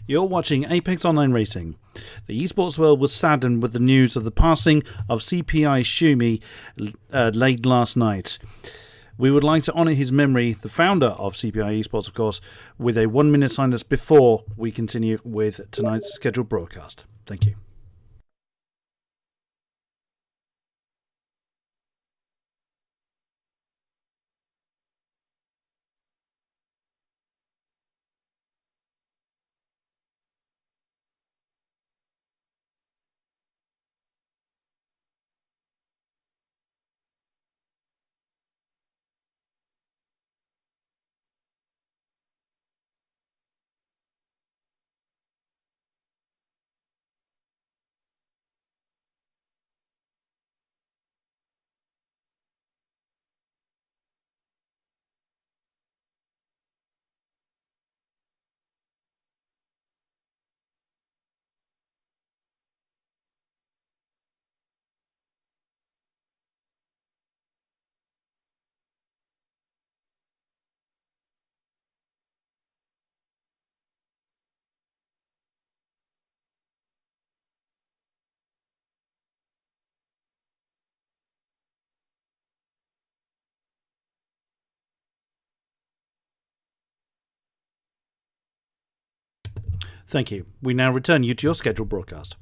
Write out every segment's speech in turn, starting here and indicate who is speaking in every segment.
Speaker 1: You're watching Apex Online Racing. The esports world was saddened with the news of the passing of CPI Shumi late last night. We would like to honour his memory, the founder of CPI Esports, of course, with a 1-minute silence before we continue with tonight's scheduled broadcast. Thank you. Thank you. We now return you to your scheduled broadcast.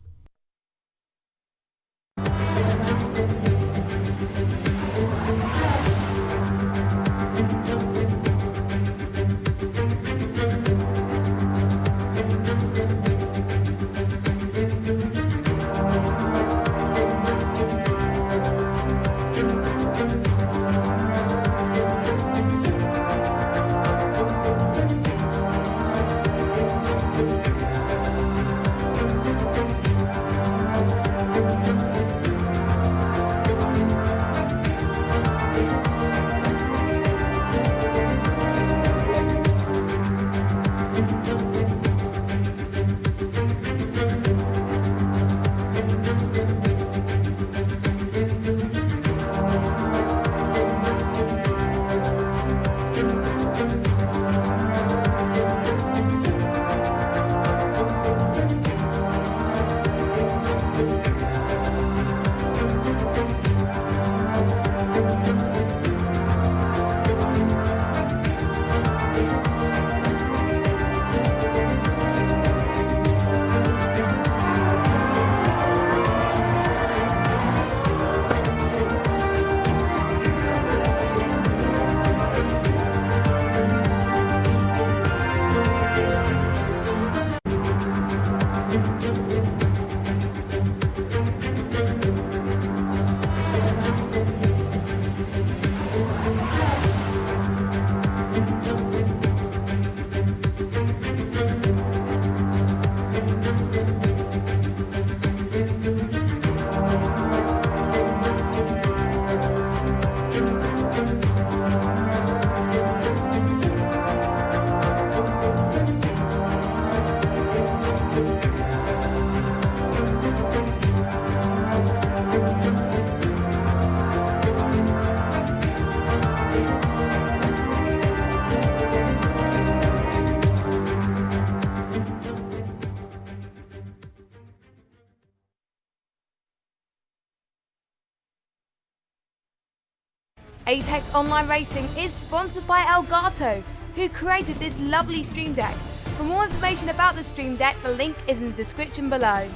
Speaker 2: Apex Online Racing is sponsored by Elgato, who created this lovely stream deck. For more information about the stream deck, the link is in the description below.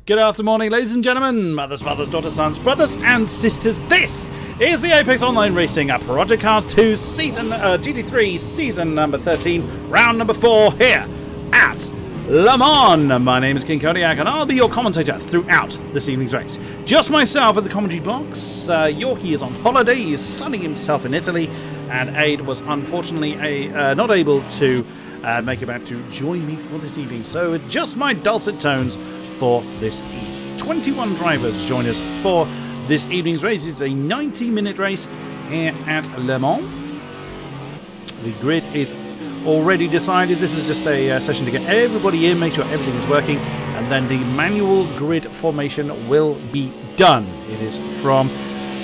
Speaker 1: Good afternoon, ladies and gentlemen, mothers, fathers, daughters, sons, brothers and sisters. This is the Apex Online Racing Project CARS 2 season GT3 season number 13, round number 4 here at Le Mans. My name is King-Kodiak and I'll be your commentator throughout this evening's race. Just myself at the commentary box. Yorkie is on holiday, he's sunning himself in Italy, and Aid was unfortunately not able to make it back to join me for this evening. So just my dulcet tones for this evening. 21 drivers join us for this evening's race. It's a 90-minute race here at Le Mans. The grid is already decided. This is just a session to get everybody in, make sure everything is working, and then the manual grid formation will be done. It is from,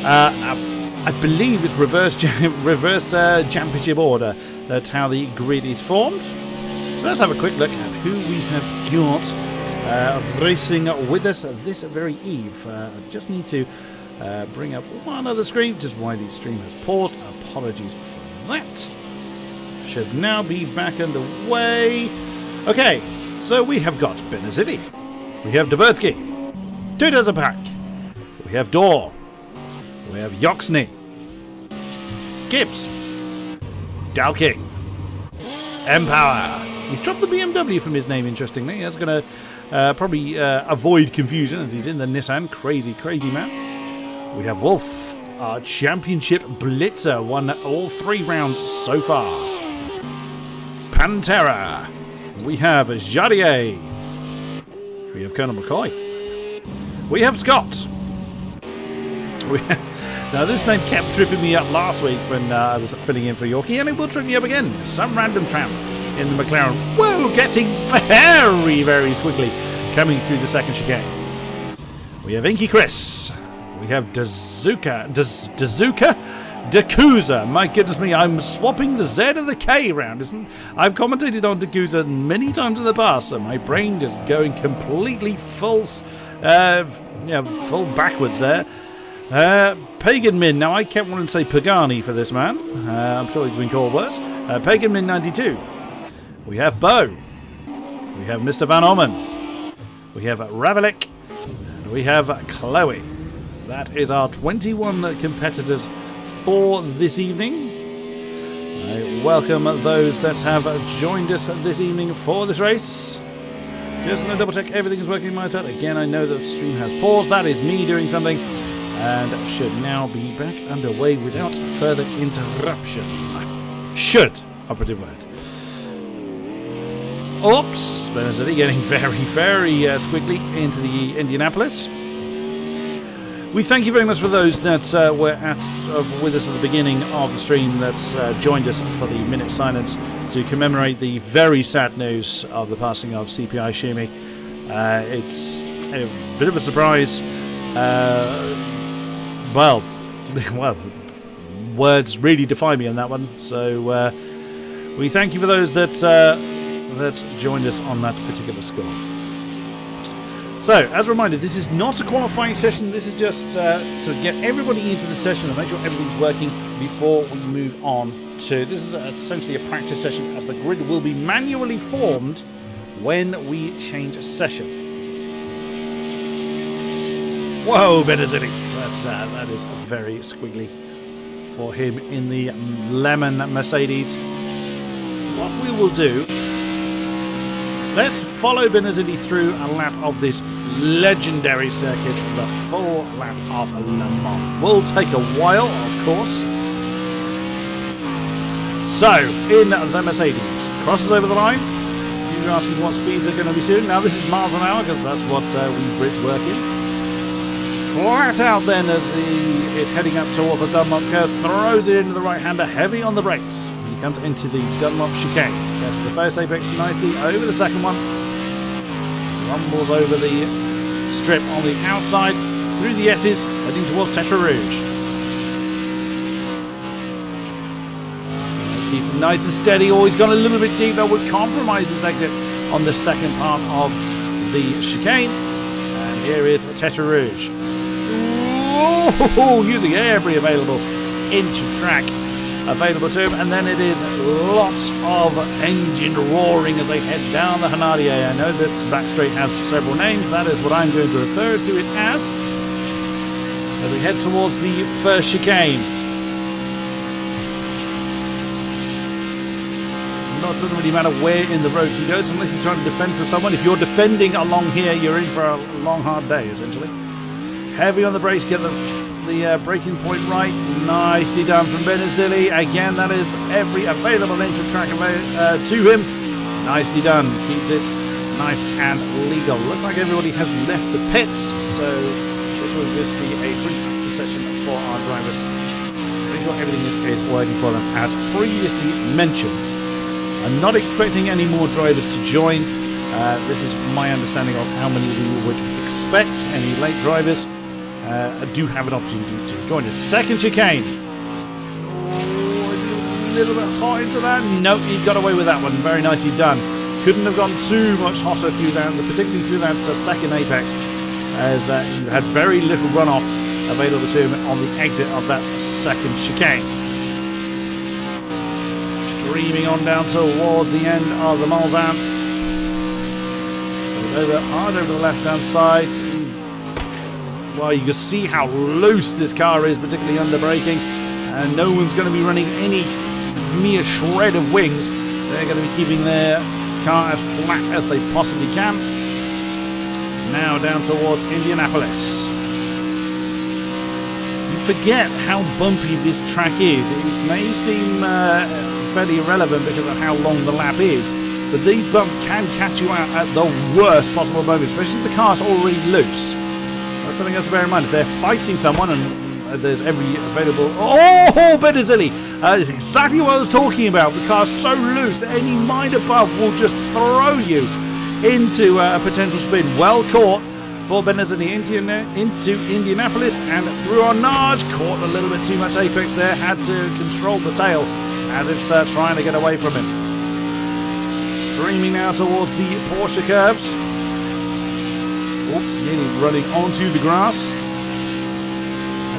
Speaker 1: I believe it's reverse championship order. That's how the grid is formed. So let's have a quick look at who we have got racing with us this very eve. I just need to bring up one other screen, just why the stream has paused. Apologies for that. Should now be back underway. Okay, so we have got Benazidi, we have Dabertsky, Tudazapak, we have Dor, we have Yoxney, Gibbs, Dalking, Empower. He's dropped the BMW from his name, interestingly. That's going to probably avoid confusion as he's in the Nissan. Crazy, crazy man. We have Wolf, our championship blitzer, won all 3 rounds so far. Pantera. We have Jadier. We have Colonel McCoy. We have Scott. We have... Now, this name kept tripping me up last week when I was filling in for Yorkie, and it will trip me up again. Some random tramp in the McLaren. Whoa, getting very, very quickly coming through the second chicane. We have Inky Chris. We have Dazuka. Dakuza. My goodness me, I'm swapping the Z and the K around, isn't I've commentated on Dakuza many times in the past, so my brain just going completely full backwards there. Pagan Min. Now, I kept wanting to say Pagani for this man. I'm sure he's been called worse. Pagan Min 92. We have Bo. We have Mr. Van Orman. We have Ravelik. And we have Chloe. That is our 21 competitors for this evening. I welcome those that have joined us this evening for this race. Just going to double check everything is working on my side. Again, I know that the stream has paused. That is me doing something, and should now be back underway without further interruption. Should, operative word. Oops, Benazidi getting very, very squiggly into the Indianapolis. We thank you very much for those that were with us at the beginning of the stream that joined us for the minute silence to commemorate the very sad news of the passing of CPI Shumi. It's a bit of a surprise. Well, words really define me on that one. So we thank you for those that joined us on that particular score. So, as a reminder, this is not a qualifying session. This is just to get everybody into the session and make sure everything's working before we move on to... This is essentially a practice session, as the grid will be manually formed when we change session. Whoa, Benazidi. That is very squiggly for him in the lemon Mercedes. What we will do... Let's follow Benazidi through a lap of this legendary circuit, the full lap of Le Mans. Will take a while, of course. So, in the Mercedes, crosses over the line. You're asking what speed they're going to be soon. Now, this is miles an hour, because that's what we Brits work in. Flat out then, as he is heading up towards the Dunlop curve, throws it into the right-hander, heavy on the brakes. He comes into the Dunlop chicane. Gets the first apex nicely over the second one. Rumbles over the strip on the outside, through the S's, heading towards Tetra Rouge. Keeps it nice and steady. Always gone a little bit deep. That would compromise his exit on the second part of the chicane. And here is Tetra Rouge. Ooh, using every available inch of track available to him, and then it is lots of engine roaring as they head down the Hanadier. I know that Backstraight has several names. That is what I'm going to refer to it as we head towards the first chicane. doesn't really matter where in the road he goes, unless he's trying to defend from someone. If you're defending along here, you're in for a long, hard day, essentially. Heavy on the brakes, get the braking point right. Nicely done from Benazili. Again, that is every available inch of track to him. Nicely done. Keeps it nice and legal. Looks like everybody has left the pits, so this will just be a free practice session for our drivers. Everything is working for them as previously mentioned. I'm not expecting any more drivers to join. This is my understanding of how many we would expect. Any late drivers do have an opportunity to join us. Second chicane. Oh, it was a little bit hot into that. Nope, he got away with that one. Very nicely done. Couldn't have gone too much hotter through that, particularly through that second apex, as he had very little runoff available to him on the exit of that second chicane. Streaming on down towards the end of the Mulsanne. So it's hard over the left-hand side. Well, you can see how loose this car is, particularly under braking, and no one's going to be running any mere shred of wings. They're going to be keeping their car as flat as they possibly can. Now down towards Indianapolis. Forget how bumpy this track is. It may seem fairly irrelevant because of how long the lap is, but these bumps can catch you out at the worst possible moment, especially if the car's already loose. That's something else to bear in mind. If they're fighting someone and there's every available... Oh, Benazili! That's exactly what I was talking about. The car's so loose that any minor bump will just throw you into a potential spin. Well caught for Benazili into Indianapolis and through on Naj. Caught a little bit too much apex there. Had to control the tail as it's trying to get away from him. Streaming now towards the Porsche curves. Oops, nearly running onto the grass.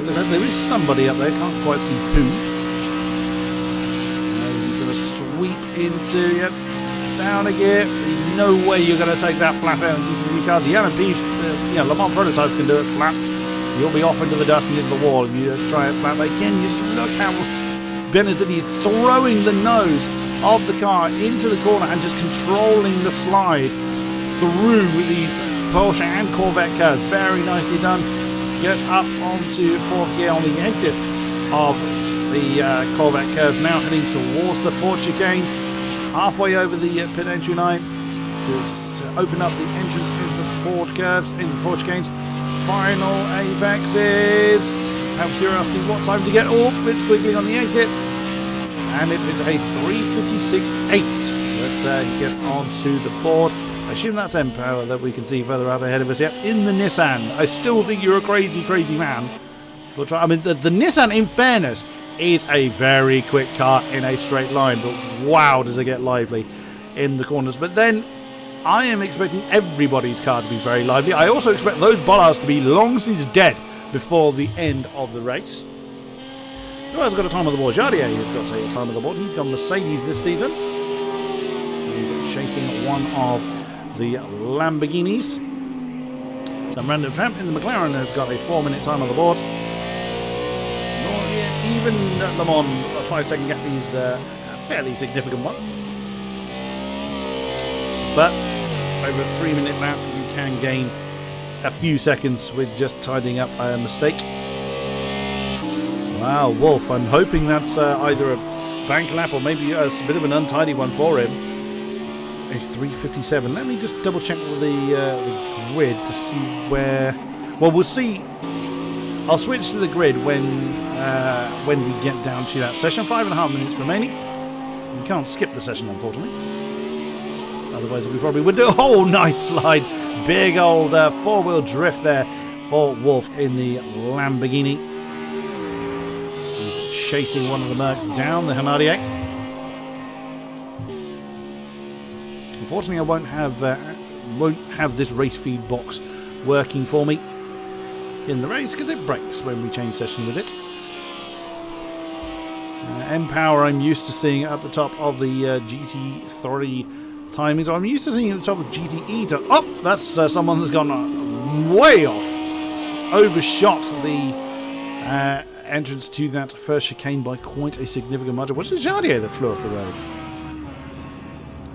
Speaker 1: There is somebody up there. Can't quite see who. He's going to sweep into... Yep. Down again. No way you're going to take that flat out into the cars. The LMPs, Le Mans prototypes can do it flat. You'll be off into the dust and into the wall if you try it flat. But again, just look how Benazili is throwing the nose of the car into the corner and just controlling the slide through these Porsche and Corvette curves. Very nicely done. Gets up onto fourth gear on the exit of the Corvette curves. Now heading towards the Ford chicanes. Halfway over the pit entry line to open up the entrance into the Ford curves, into the Ford chicanes. Final apexes. Out of curiosity, what time to get? Oh, it's quickly on the exit. And it is a 3:56.8 that he gets onto the board. I assume that's M-Power that we can see further up ahead of us. Yep, in the Nissan. I still think you're a crazy, crazy man. I mean, the Nissan, in fairness, is a very quick car in a straight line, but wow, does it get lively in the corners. But then I am expecting everybody's car to be very lively. I also expect those bollards to be long since dead before the end of the race. Who has got a time on the board? Jardier has got a time on the board. He's got Mercedes this season. He's chasing one of the Lamborghinis. Some random tramp in the McLaren has got a 4-minute time on the board. Even Le Mans, a 5-second gap is a fairly significant one. But over a 3-minute lap, you can gain a few seconds with just tidying up a mistake. Wow, Wolf, I'm hoping that's either a bank lap or maybe a bit of an untidy one for him. A 3:57. Let me just double check the grid to see where... Well, we'll see. I'll switch to the grid when we get down to that session. 5.5 minutes remaining. We can't skip the session, unfortunately. Otherwise, we probably would do. Oh, nice slide. Big old four-wheel drift there for Wolf in the Lamborghini. So he's chasing one of the Mercs down the King-Kodiak. Unfortunately, I won't have this race feed box working for me in the race because it breaks when we change session with it. M-Power I'm used to seeing at the top of the GT3 timings. I'm used to seeing at the top of GTE. Oh, that's someone that's gone way off. Overshot the entrance to that first chicane by quite a significant margin. Was it Jardier that flew off the road?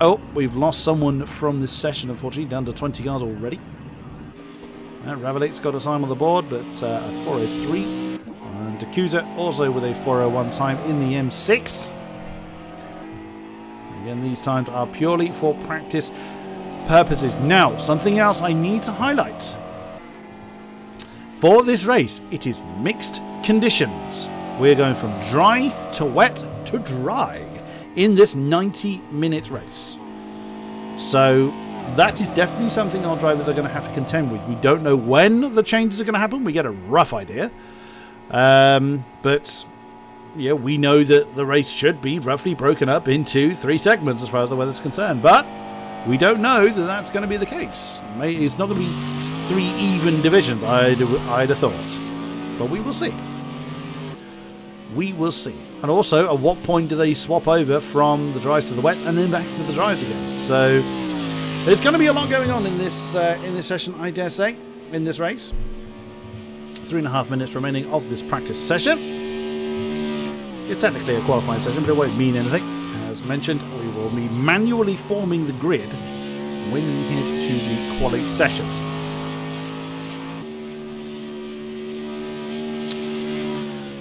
Speaker 1: Oh, we've lost someone from this session, unfortunately, down to 20 cars already. Ravelate's got a time on the board, but a 4:03. And Dakuza also with a 4:01 time in the M6. Again, these times are purely for practice purposes. Now, something else I need to highlight. For this race, it is mixed conditions. We're going from dry to wet to dry in this 90-minute race. So that is definitely something our drivers are going to have to contend with. We don't know when the changes are going to happen. We get a rough idea. But yeah, we know that the race should be roughly broken up into 3 segments as far as the weather's concerned. But we don't know that that's going to be the case. It's not going to be 3 even divisions, I'd have thought. But we will see. We will see. And also, at what point do they swap over from the dries to the wets and then back to the dries again? So there's going to be a lot going on in this session, I dare say, in this race. 3.5 minutes remaining of this practice session. It's technically a qualifying session, but it won't mean anything. As mentioned, we will be manually forming the grid when we head to the quali session.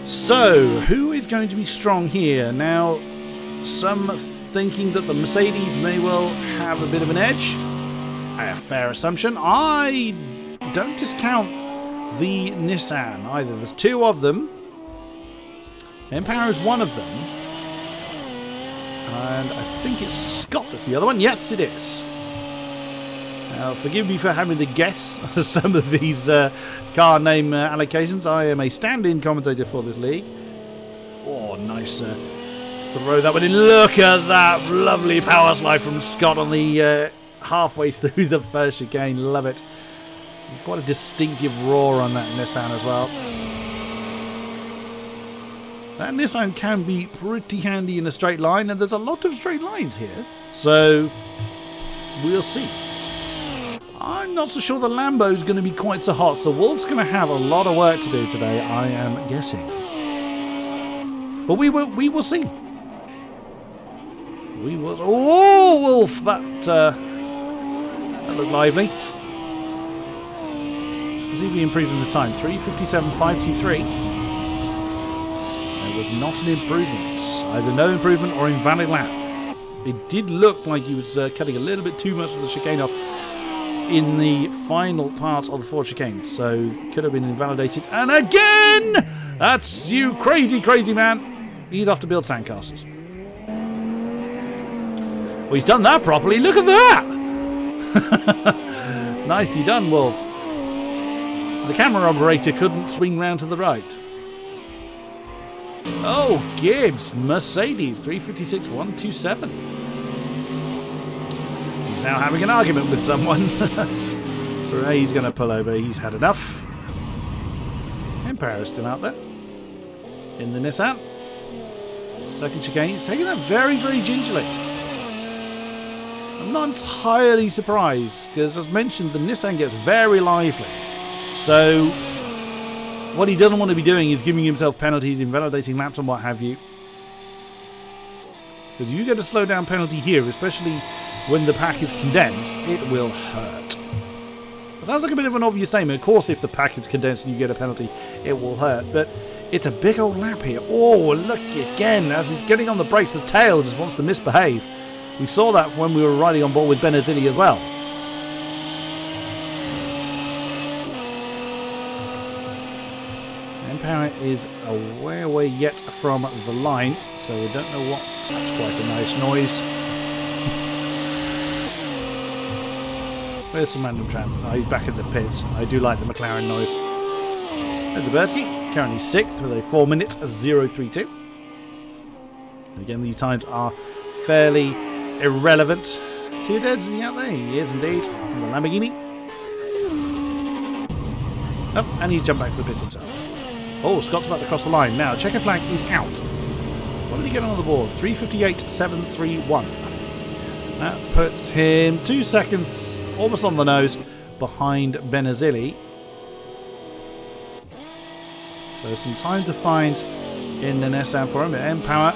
Speaker 1: So, who is going to be strong here? Now, some thinking that the Mercedes may well have a bit of an edge. A fair assumption. I don't discount the Nissan either. There's 2 of them. Empower is one of them. And I think it's Scott that's the other one. Yes, it is. Now, forgive me for having to guess some of these car name allocations. I am a stand-in commentator for this league. Oh, nice throw that one in. Look at that lovely power slide from Scott on the halfway through the first chicane. Love it. Quite a distinctive roar on that Nissan as well. That Nissan can be pretty handy in a straight line, and there's a lot of straight lines here. So, we'll see. I'm not so sure the Lambo's going to be quite so hot, so Wolf's going to have a lot of work to do today, I am guessing. But we will see. We will. Oh, Wolf! That looked lively. Has he been improved in this time? 3:57.523. There was not an improvement. Either no improvement or invalid lap. It did look like he was cutting a little bit too much of the chicane off in the final part of the 4 chicanes, so could have been invalidated. And again, that's you crazy, crazy man. He's off to build sandcastles. Well, he's done that properly. Look at that. Nicely done, Wolf. The camera operator couldn't swing round to the right. Oh, Gibbs, Mercedes, 3:56.127. He's now having an argument with someone. He's going to pull over. He's had enough. Empire is still out there in the Nissan. Second chicane. He's taking that very, very gingerly. I'm not entirely surprised because, as mentioned, the Nissan gets very lively. So what he doesn't want to be doing is giving himself penalties, invalidating laps and what have you. Because if you get a slow down penalty here, especially when the pack is condensed, it will hurt. It sounds like a bit of an obvious statement. Of course, if the pack is condensed and you get a penalty, it will hurt. But it's a big old lap here. Oh, look again. As he's getting on the brakes, the tail just wants to misbehave. We saw that when we were riding on board with Benazzilli as well. Empire is away yet from the line, so we don't know what. That's quite a nice noise. Where's some random tramp? Oh, he's back in the pits. I do like the McLaren noise. And the Bertke, currently 6th with a 4:0.032. And again, these times are fairly irrelevant. Teodez, is he out there? He is indeed. In the Lamborghini. Oh, and he's jumped back to the pits himself. Oh, Scott's about to cross the line. Now, checker flag is out. What did he get on the board? 3:58.731. That puts him 2 seconds, almost on the nose, behind Benazzilli. So some time to find in the Nissan for him. Empower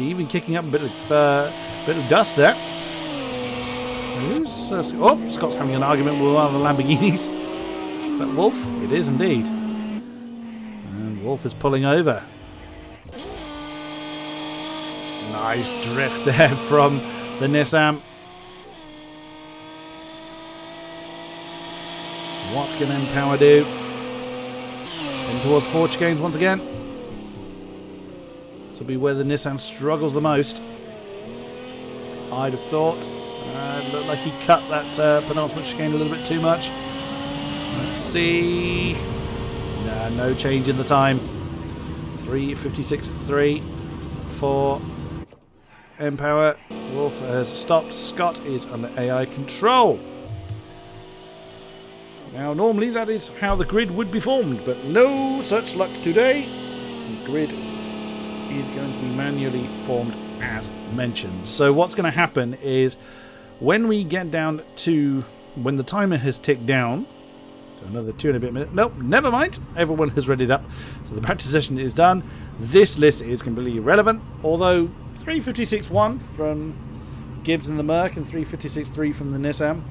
Speaker 1: even kicking up a bit of dust there. Scott's having an argument with one of the Lamborghinis. Is that Wolf? It is indeed. And Wolf is pulling over. Nice drift there from the Nissan. What can Empower do? Heading towards Forge Games once again. This will be where the Nissan struggles the most. I'd have thought. It looked like he cut that penultimate chicane a little bit too much. Let's see. No change in the time. 3:56.3 for Empower. Wolf has stopped. Scott is under AI control. Now, normally that is how the grid would be formed, but no such luck today. The grid is going to be manually formed as mentioned. So what's going to happen is when we get down to when the timer has ticked down to another 2 and a bit minutes. Nope, never mind. Everyone has read it up. So the practice session is done. This list is completely irrelevant, although 3:56.1 from Gibbs and the Merc and 3:56.3 from the Nissan.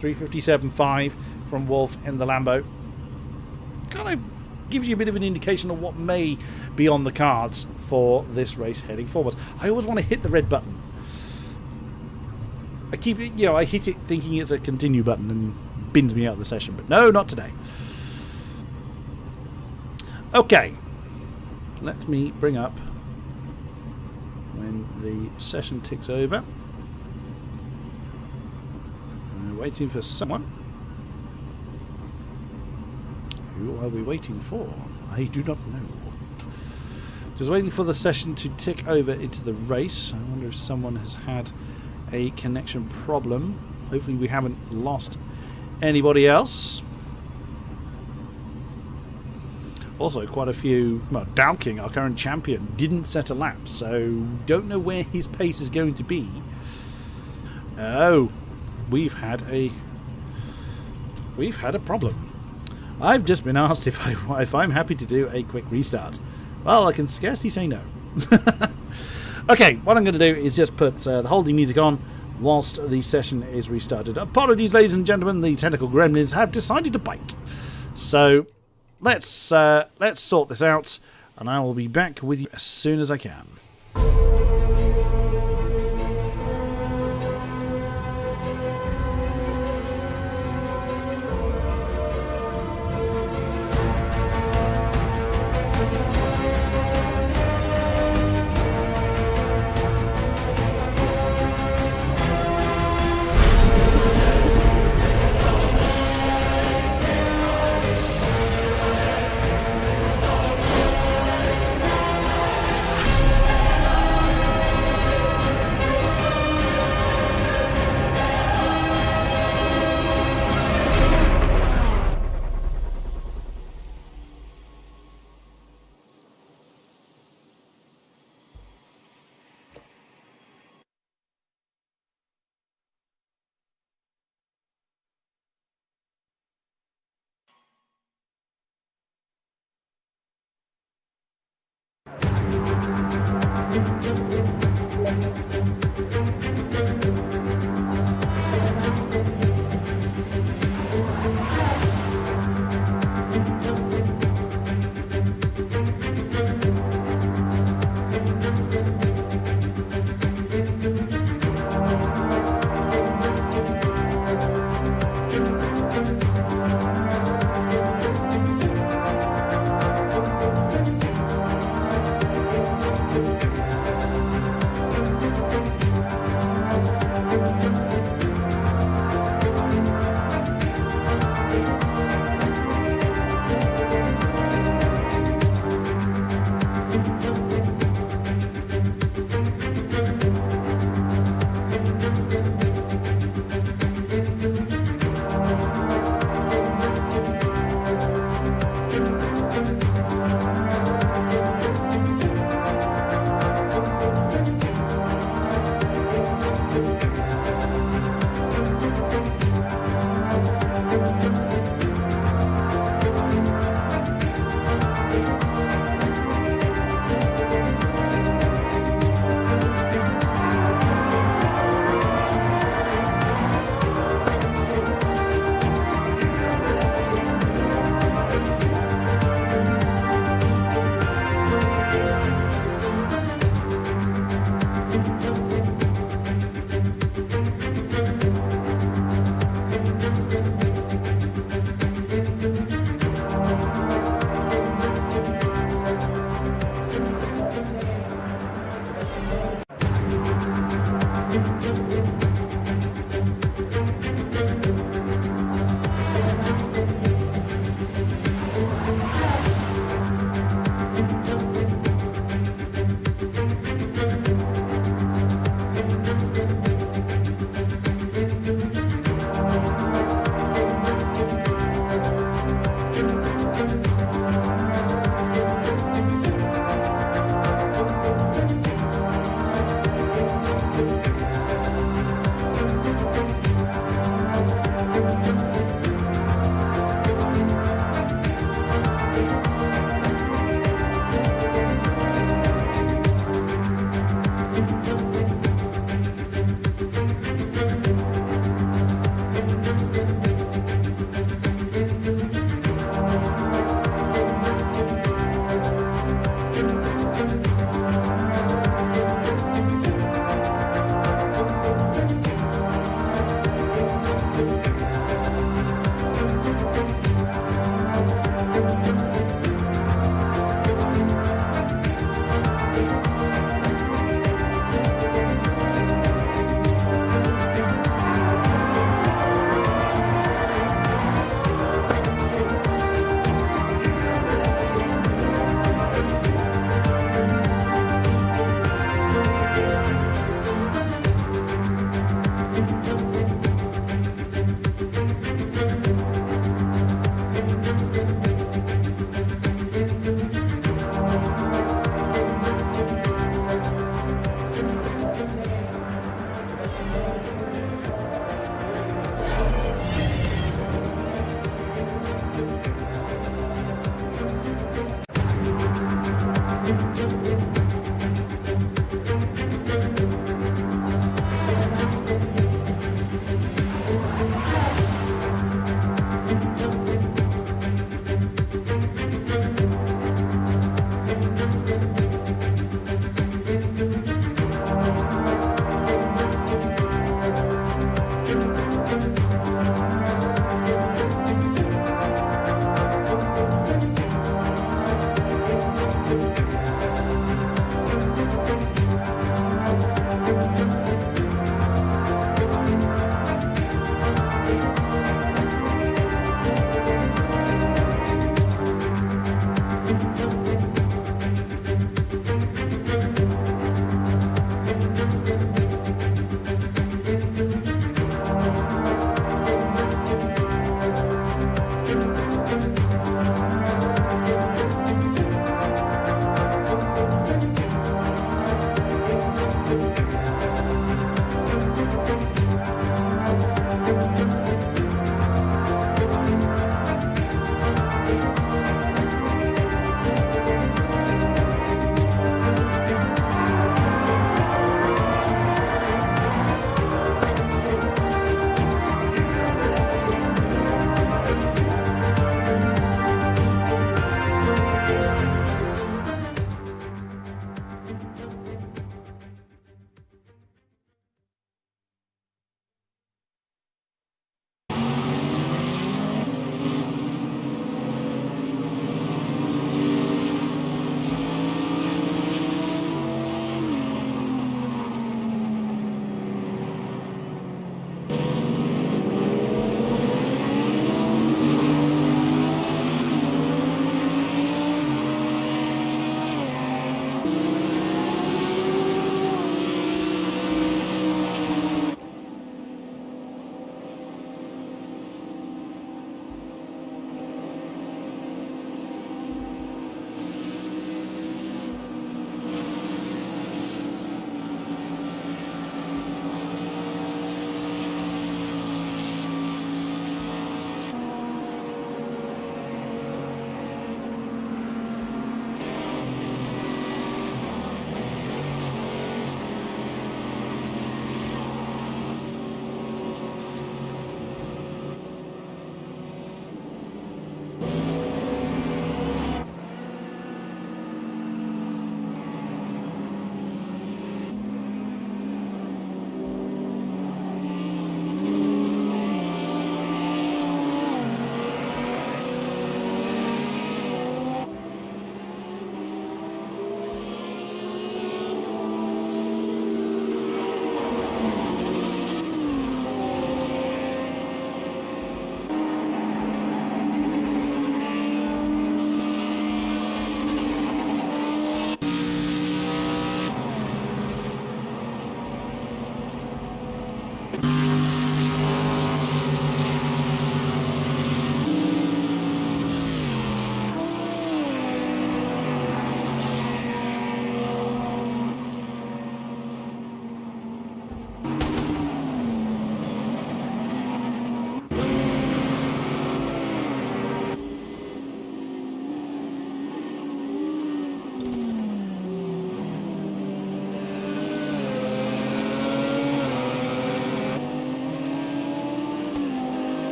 Speaker 1: 3:57.5 from Wolf in the Lambo. Kind of gives you a bit of an indication of what may be on the cards for this race heading forwards. I always want to hit the red button. I keep it, I hit it thinking it's a continue button and bins me out of the session, but no, not today. Okay, let me bring up when the session ticks over. We're waiting for someone. Who are we waiting for? I do not know. Just waiting for the session to tick over into the race. I wonder if someone has had a connection problem. Hopefully we haven't lost anybody else. Also, quite a few... Well, Dalking, our current champion, didn't set a lap, so don't know where his pace is going to be. Oh, we've had a problem. I've just been asked if I'm happy to do a quick restart. Well, I can scarcely say no. Okay, what I'm going to do is just put the holding music on whilst the session is restarted. Apologies, ladies and gentlemen, the technical gremlins have decided to bite. So let's sort this out, and I will be back with you as soon as I can.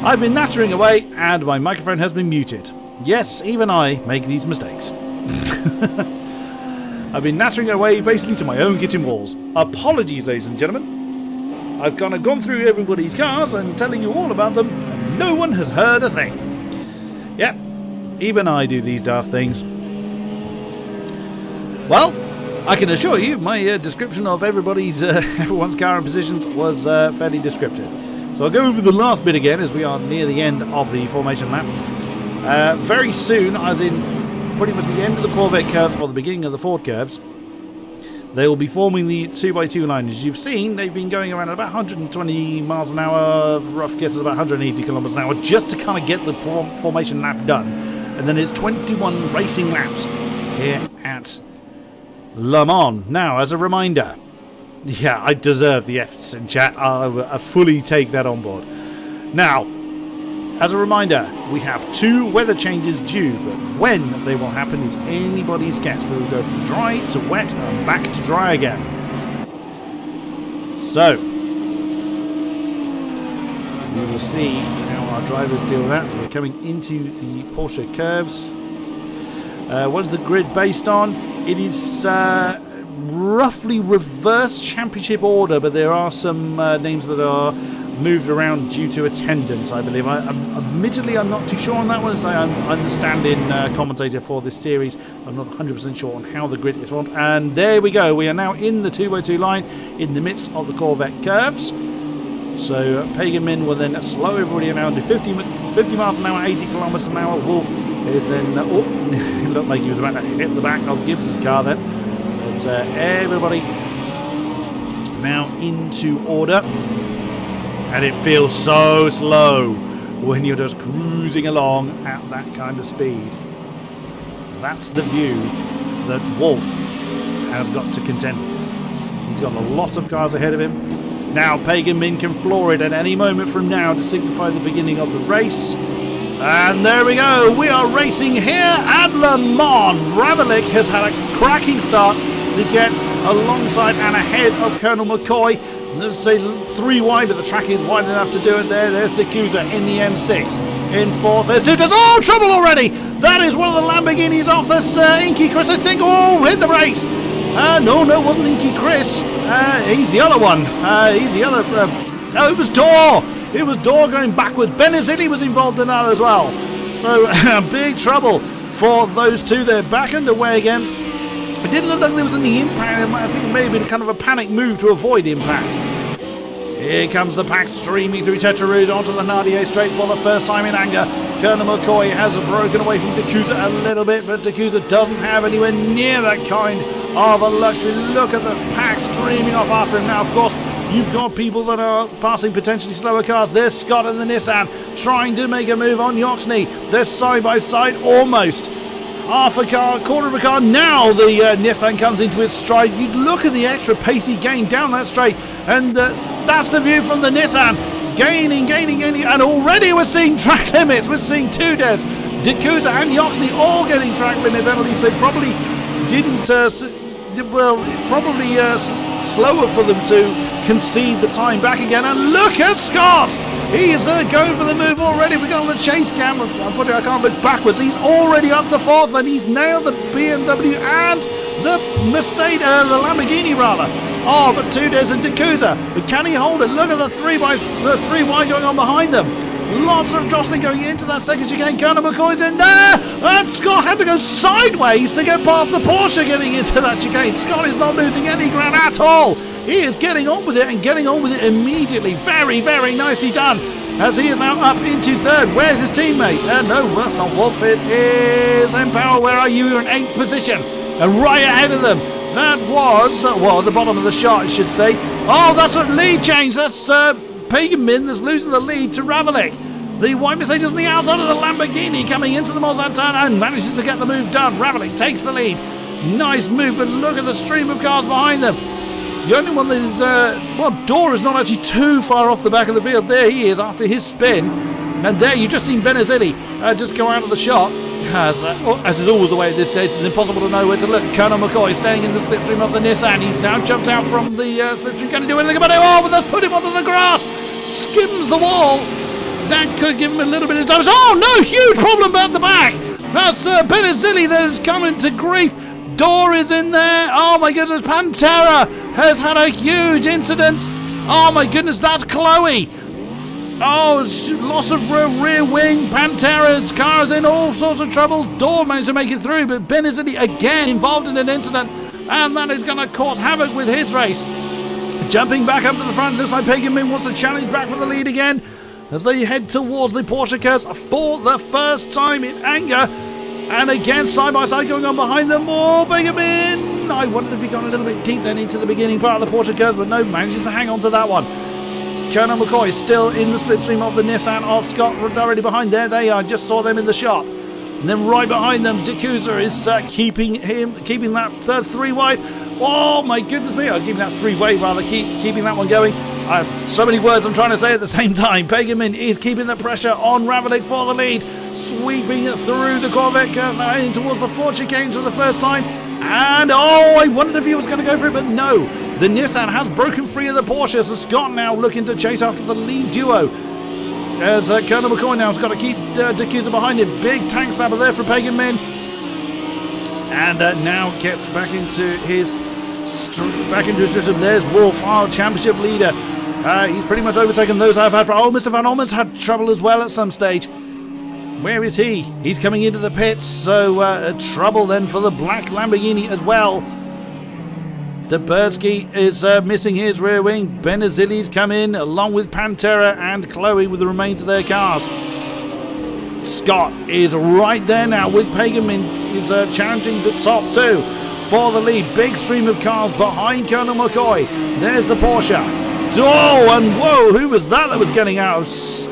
Speaker 1: I've been nattering away and my microphone has been muted. Yes, even I make these mistakes. I've been nattering away basically to my own kitchen walls. Apologies, ladies and gentlemen. I've kind of gone through everybody's cars and telling you all about them, and no one has heard a thing. Yep, even I do these daft things. Well, I can assure you my description of everyone's car and positions was fairly descriptive. So I'll go over the last bit again as we are near the end of the formation lap. Very soon, as in pretty much the end of the Corvette curves or the beginning of the Ford curves, They will be forming the 2x2 line. As you've seen, they've been going around about 120 miles an hour, rough guess is about 180 kilometers an hour, just to kind of get the formation lap done. And then it's 21 racing laps here at Le Mans. Now, as a reminder, yeah, I deserve the F's in chat. I fully take that on board. Now, as a reminder, we have 2 weather changes due, but when they will happen is anybody's guess. We will go from dry to wet and back to dry again. So, we will see how our drivers deal with that. So we're coming into the Porsche curves. What is the grid based on? It is roughly reverse championship order, but there are some names that are moved around due to attendance, I believe. Admittedly, I'm not too sure on that one, as I'm the stand-in commentator for this series. I'm not 100% sure on how the grid is formed. And there we go. We are now in the 2x2 line in the midst of the Corvette curves. So Pagan Min will then slow everybody down to 50 miles an hour, 80 kilometers an hour. Wolf is then... it looked like he was about to hit the back of Gibbs's car then. But everybody now into order. And it feels so slow when you're just cruising along at that kind of speed. That's the view that Wolf has got to contend with. He's got a lot of cars ahead of him. Now Pagan Min can floor it at any moment from now to signify the beginning of the race. And there we go. We are racing here at Le Mans. Ravalik has had a cracking start to get alongside and ahead of Colonel McCoy. Let's say 3 wide, but the track is wide enough to do it there. There's D'Couza in the M6. In 4th, there's Sitters. Oh, trouble already! That is one of the Lamborghinis off this Inky Chris, I think. Oh, hit the brakes! No, it wasn't Inky Chris. He's the other one. He's the other... oh, it was Dor! It was Dor going backwards. Benazili was involved in that as well. So, big trouble for those two. They're back underway again. It didn't look like there was any impact. I think maybe kind of a panic move to avoid impact. Here comes the pack streaming through Tetra Rouge onto the Nardier straight for the first time in anger. Colonel McCoy has broken away from D'Couza a little bit, but D'Couza doesn't have anywhere near that kind of a luxury. Look at the pack streaming off after him. Now, of course, you've got people that are passing potentially slower cars. There's Scott and the Nissan trying to make a move on Yoxney. They're side by side almost. Half a car, quarter of a car. Now the Nissan comes into its stride. You look at the extra pace he gained down that straight, and that's the view from the Nissan. Gaining, and already we're seeing track limits. We're seeing Tudors, D'Couza and Yoxney all getting track limit penalties. They probably didn't, slower for them to concede the time back again. And look at Scott! He's going for the move already. We got on the chase cam. Unfortunately, I can't look backwards. He's already up to 4th, and he's nailed the BMW and the Mercedes, the Lamborghini rather, of Tudors and D'Couza. But can he hold it? Look at the 3 wide going on behind them. Lots of jostling going into that second chicane. Colonel McCoy's in there, and Scott had to go sideways to get past the Porsche getting into that chicane. Scott is not losing any ground at all. He is getting on with it and getting on with it immediately. Very, very nicely done. As he is now up into 3rd. Where's his teammate? No, that's not Wolf. It is Empower. Where are you? You're in 8th position. And right ahead of them. That was, well, at the bottom of the shot, I should say. Oh, that's a lead change. That's Pagan Min that's losing the lead to Ravalik. The white Mercedes on the outside of the Lamborghini coming into the Mazda turn and manages to get the move done. Ravalik takes the lead. Nice move, but look at the stream of cars behind them. The only one that is, Dor is not actually too far off the back of the field. There he is after his spin. And there you've just seen Benazili just go out of the shot. As is always the way at this stage, it's impossible to know where to look. Colonel McCoy staying in the slipstream of the Nissan. He's now jumped out from the slipstream. Going to do anything about it. Oh, but that's put him onto the grass. Skims the wall. That could give him a little bit of time. Oh, no, huge problem at the back. That's Benazili that is coming to grief. Dor is in there. Oh, my goodness. Pantera has had a huge incident. Oh, my goodness. That's Chloe. Oh, loss of rear wing. Pantera's car is in all sorts of trouble. Dor managed to make it through, but Benazili again involved in an incident, and that is going to cause havoc with his race. Jumping back up to the front, looks like Pagan Min wants to challenge back for the lead again as they head towards the Porsche cars for the first time in anger. And again, side by side going on behind them. Oh, Pagan Min I wondered if he got a little bit deep then into the beginning part of the Porsche curves, but no, manages to hang on to that one. Colonel McCoy still in the slipstream of the Nissan of Scott, already behind. There they are, just saw them in the shot. And then right behind them, D'Couza is keeping that 3 wide. Oh my goodness me, keeping that 3 way rather, keeping that one going. I have so many words I'm trying to say at the same time. Pegerman is keeping the pressure on Ravalik for the lead, sweeping through the Corvette curve, now heading towards the 4 chicanes for the first time. And I wondered if he was going to go for it, but no. The Nissan has broken free of the Porsche, so Scott now looking to chase after the lead duo. As Colonel McCoy now has got to keep D'Couza behind him. Big tank slapper there for Pegerman. And now gets back into his system. There's Wolf, our championship leader. He's pretty much overtaken those I've had. Oh, Mr. Van Ormon's had trouble as well at some stage. Where is he? He's coming into the pits, so trouble then for the black Lamborghini as well. Tabertsky is missing his rear wing. Benazili's come in along with Pantera and Chloe with the remains of their cars. Scott is right there now with Pegerman. He's challenging the top 2 for the lead. Big stream of cars behind Colonel McCoy. There's the Porsche. Oh, and whoa, who was that was getting out of sync?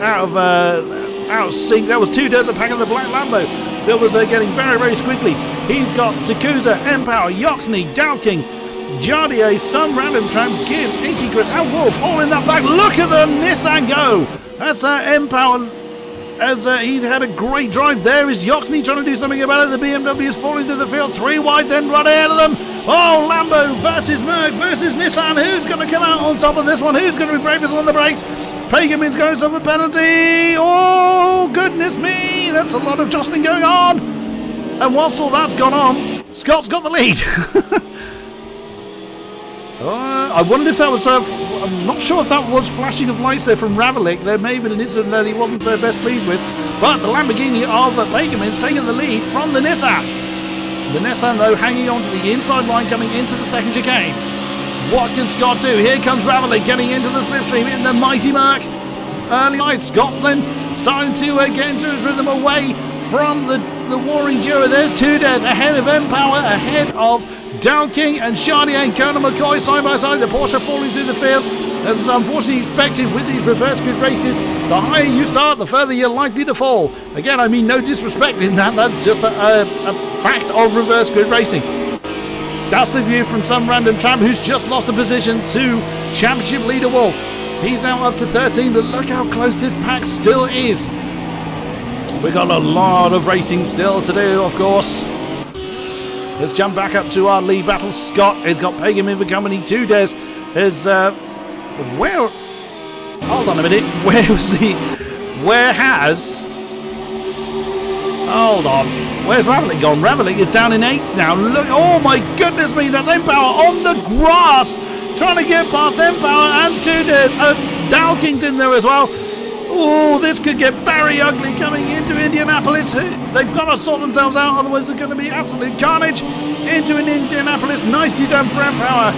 Speaker 1: That was 2 Desert Pack of the black Lambo that was getting very, very squiggly. He's got D'Couza, Empower, Yoxney, Dowking, Jardier, some random tramp, Gibbs, Inky Chris, and Wolf all in that back. Look at the Nissan go! That's Empower. As he's had a great drive. There is Yoxney trying to do something about it. The BMW is falling through the field. 3 wide, then right ahead of them. Oh, Lambo versus Merc versus Nissan. Who's going to come out on top of this one? Who's going to be bravest on the brakes? Pegerman's going to suffer a penalty. Oh, goodness me. That's a lot of jostling going on. And whilst all that's gone on, Scott's got the lead. I wondered if that was... I'm not sure if that was flashing of lights there from Ravalik. There may have been an incident that he wasn't best pleased with. But the Lamborghini of Pegerman's taking the lead from the Nissan. The Nissan, though, hanging on to the inside line coming into the second chicane. What can Scott do? Here comes Ravalik getting into the slipstream in the mighty Merc. Early light, Scotsland starting to get into his rhythm away from the warring duo. There's 2 Des ahead of Empower, ahead of Dow King and Charlier and Colonel McCoy side by side. The Porsche falling through the field. As is unfortunately expected with these reverse grid races, the higher you start, the further you're likely to fall. Again, I mean no disrespect in that. That's just a fact of reverse grid racing. That's the view from some random tramp who's just lost a position to championship leader Wolf. He's now up to 13, but look how close this pack still is. We've got a lot of racing still to do, of course. Let's jump back up to our lead battle. Scott has got Pegerman for company. 2 Des is where? Hold on a minute. Where has? Hold on. Where's Ravalik gone? Ravalik is down in 8th now. Look! Oh my goodness me! That's Empower on the grass, trying to get past Empower and 2 Des. Dowking's in there as well. Oh, this could get very ugly coming into Indianapolis. They've got to sort themselves out, otherwise it's going to be absolute carnage into Indianapolis. Nicely done for Empower.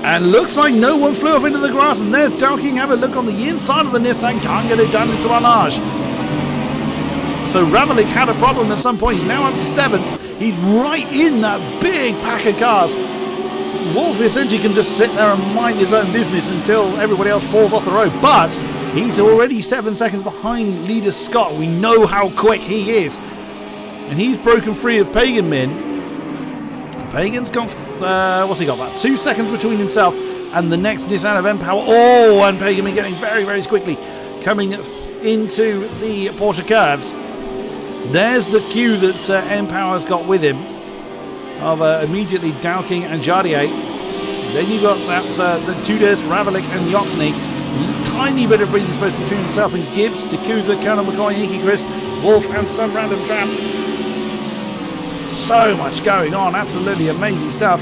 Speaker 1: And looks like no one flew off into the grass. And there's Dowking. Have a look on the inside of the Nissan. Can't get it done into Arnage. So Ravalik had a problem at some point. He's now up to 7th. He's right in that big pack of cars. Wolf essentially can just sit there and mind his own business until everybody else falls off the road. But he's already 7 seconds behind leader Scott. We know how quick he is. And he's broken free of Pegerman. Pagan's got, what's he got? About 2 seconds between himself and the next Nissan of Empower. Oh, and Pegerman getting very, very quickly coming into the Porsche curves. There's the cue that Empower's got with him of immediately Dowking and Jardier. Then you've got that the 2 Des, Ravalik and Yoxney. Tiny bit of breathing space between himself and Gibbs, D'Couza, Colonel McCoy, Inky Chris, Wolf and some random tramp. So much going on, absolutely amazing stuff.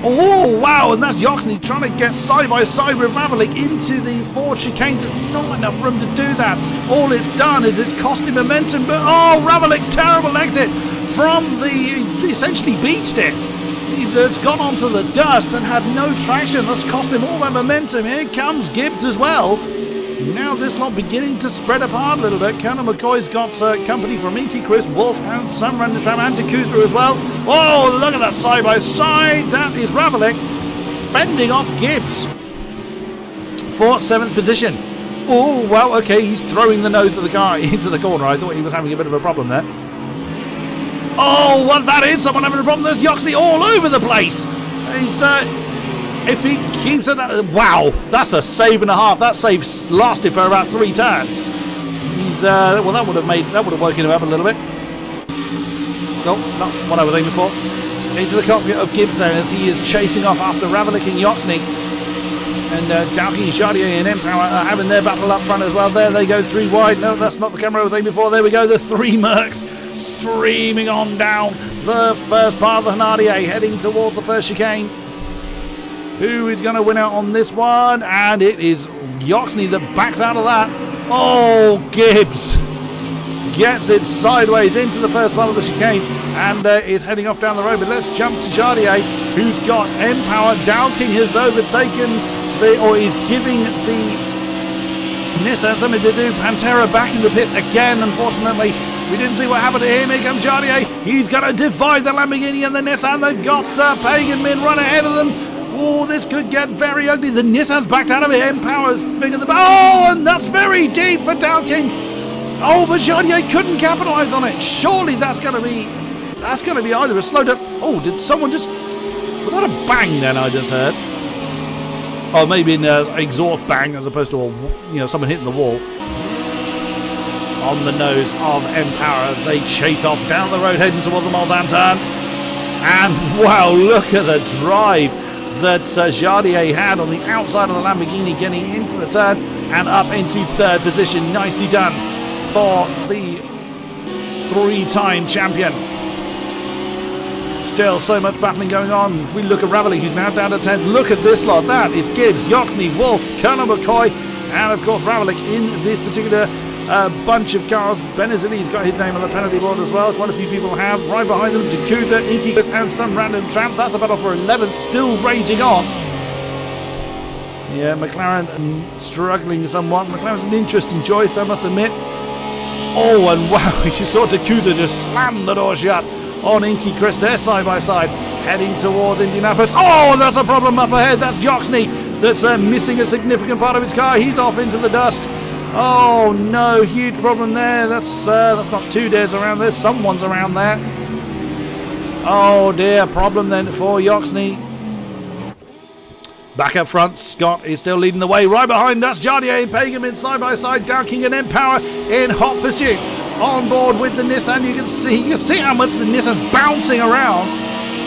Speaker 1: Oh wow, and that's Yoxney trying to get side by side with Ravalik into the 4 chicanes. There's not enough room to do that. All it's done is it's cost him momentum, but oh, Ravalik, terrible exit from the, essentially beached it. It's gone onto the dust and had no traction. That's cost him all that momentum. Here comes Gibbs as well. Now this lot beginning to spread apart a little bit. Colonel McCoy's got company from Inky, Chris, Wolf, and some random tram, and Dakusa as well. Oh, look at that side by side. That is Ravalik fending off Gibbs for 7th position. Oh, well, okay, he's throwing the nose of the car into the corner. I thought he was having a bit of a problem there. Oh, what that is, someone having a problem. There's Yoxley all over the place. He's, if he keeps it, wow, that's a save and a half. That save lasted for about 3 turns. He's, well, that would have woken him up a little bit. Nope, not what I was aiming for. Into the cockpit of Gibbs then as he is chasing off after Ravalik and Yoxley. And Dalking, Jardier and Empower are having their battle up front as well. There they go, 3 wide. No, that's not the camera I was aiming for. There we go, the 3 Mercs streaming on down the first part of the Hanardier, heading towards the first chicane. Who is going to win out on this one? And it is Yoxley that backs out of that. Oh, Gibbs gets it sideways into the first part of the chicane and is heading off down the road. But let's jump to Jardier, who's got Empower. Dalking has overtaken or is giving the Nissan something to do. Pantera back in the pits again, unfortunately. We didn't see what happened to him. Here comes Jardier. He's going to divide the Lamborghini and the Nissan. They've got Pagan Min run ahead of them. Oh, this could get very ugly. The Nissan's backed out of it. Empower's figured the... Oh, and that's very deep for Dalking. Oh, but Jardier couldn't capitalise on it. Surely that's going to be either a slow down... Oh, did someone just... Was that a bang then I just heard? Oh, maybe an exhaust bang as opposed to someone hitting the wall. On the nose of Empower as they chase off down the road heading towards the Mulsanne turn. And wow, look at the drive that Jardier had on the outside of the Lamborghini, getting into the turn and up into 3rd position. Nicely done for the 3-time champion. Still so much battling going on. If we look at Ravalik, who's now down to 10th, look at this lot. That is Gibbs, Yoxley, Wolf, Colonel McCoy, and of course Ravalik in this particular bunch of cars. Benazili's got his name on the penalty board as well. Quite a few people have. Right behind them, Dakusa, Inky, and some random tramp. That's a battle for 11th, still raging on. Yeah, McLaren struggling somewhat. McLaren's an interesting choice, I must admit. Oh, and wow, you saw Dakusa just slam the door shut on Inky Chris. They're side by side, heading towards Indianapolis. Oh, and that's a problem up ahead. That's Yoxley that's missing a significant part of his car. He's off into the dust. Oh no, huge problem there. That's not 2 days around there. Someone's around there. Oh dear, problem then for Yoxley. Back up front, Scott is still leading the way. Right behind us, Jardier and Pagan side by side, Dalking and Empower in hot pursuit. On board with the Nissan, you can see how much the Nissan's bouncing around.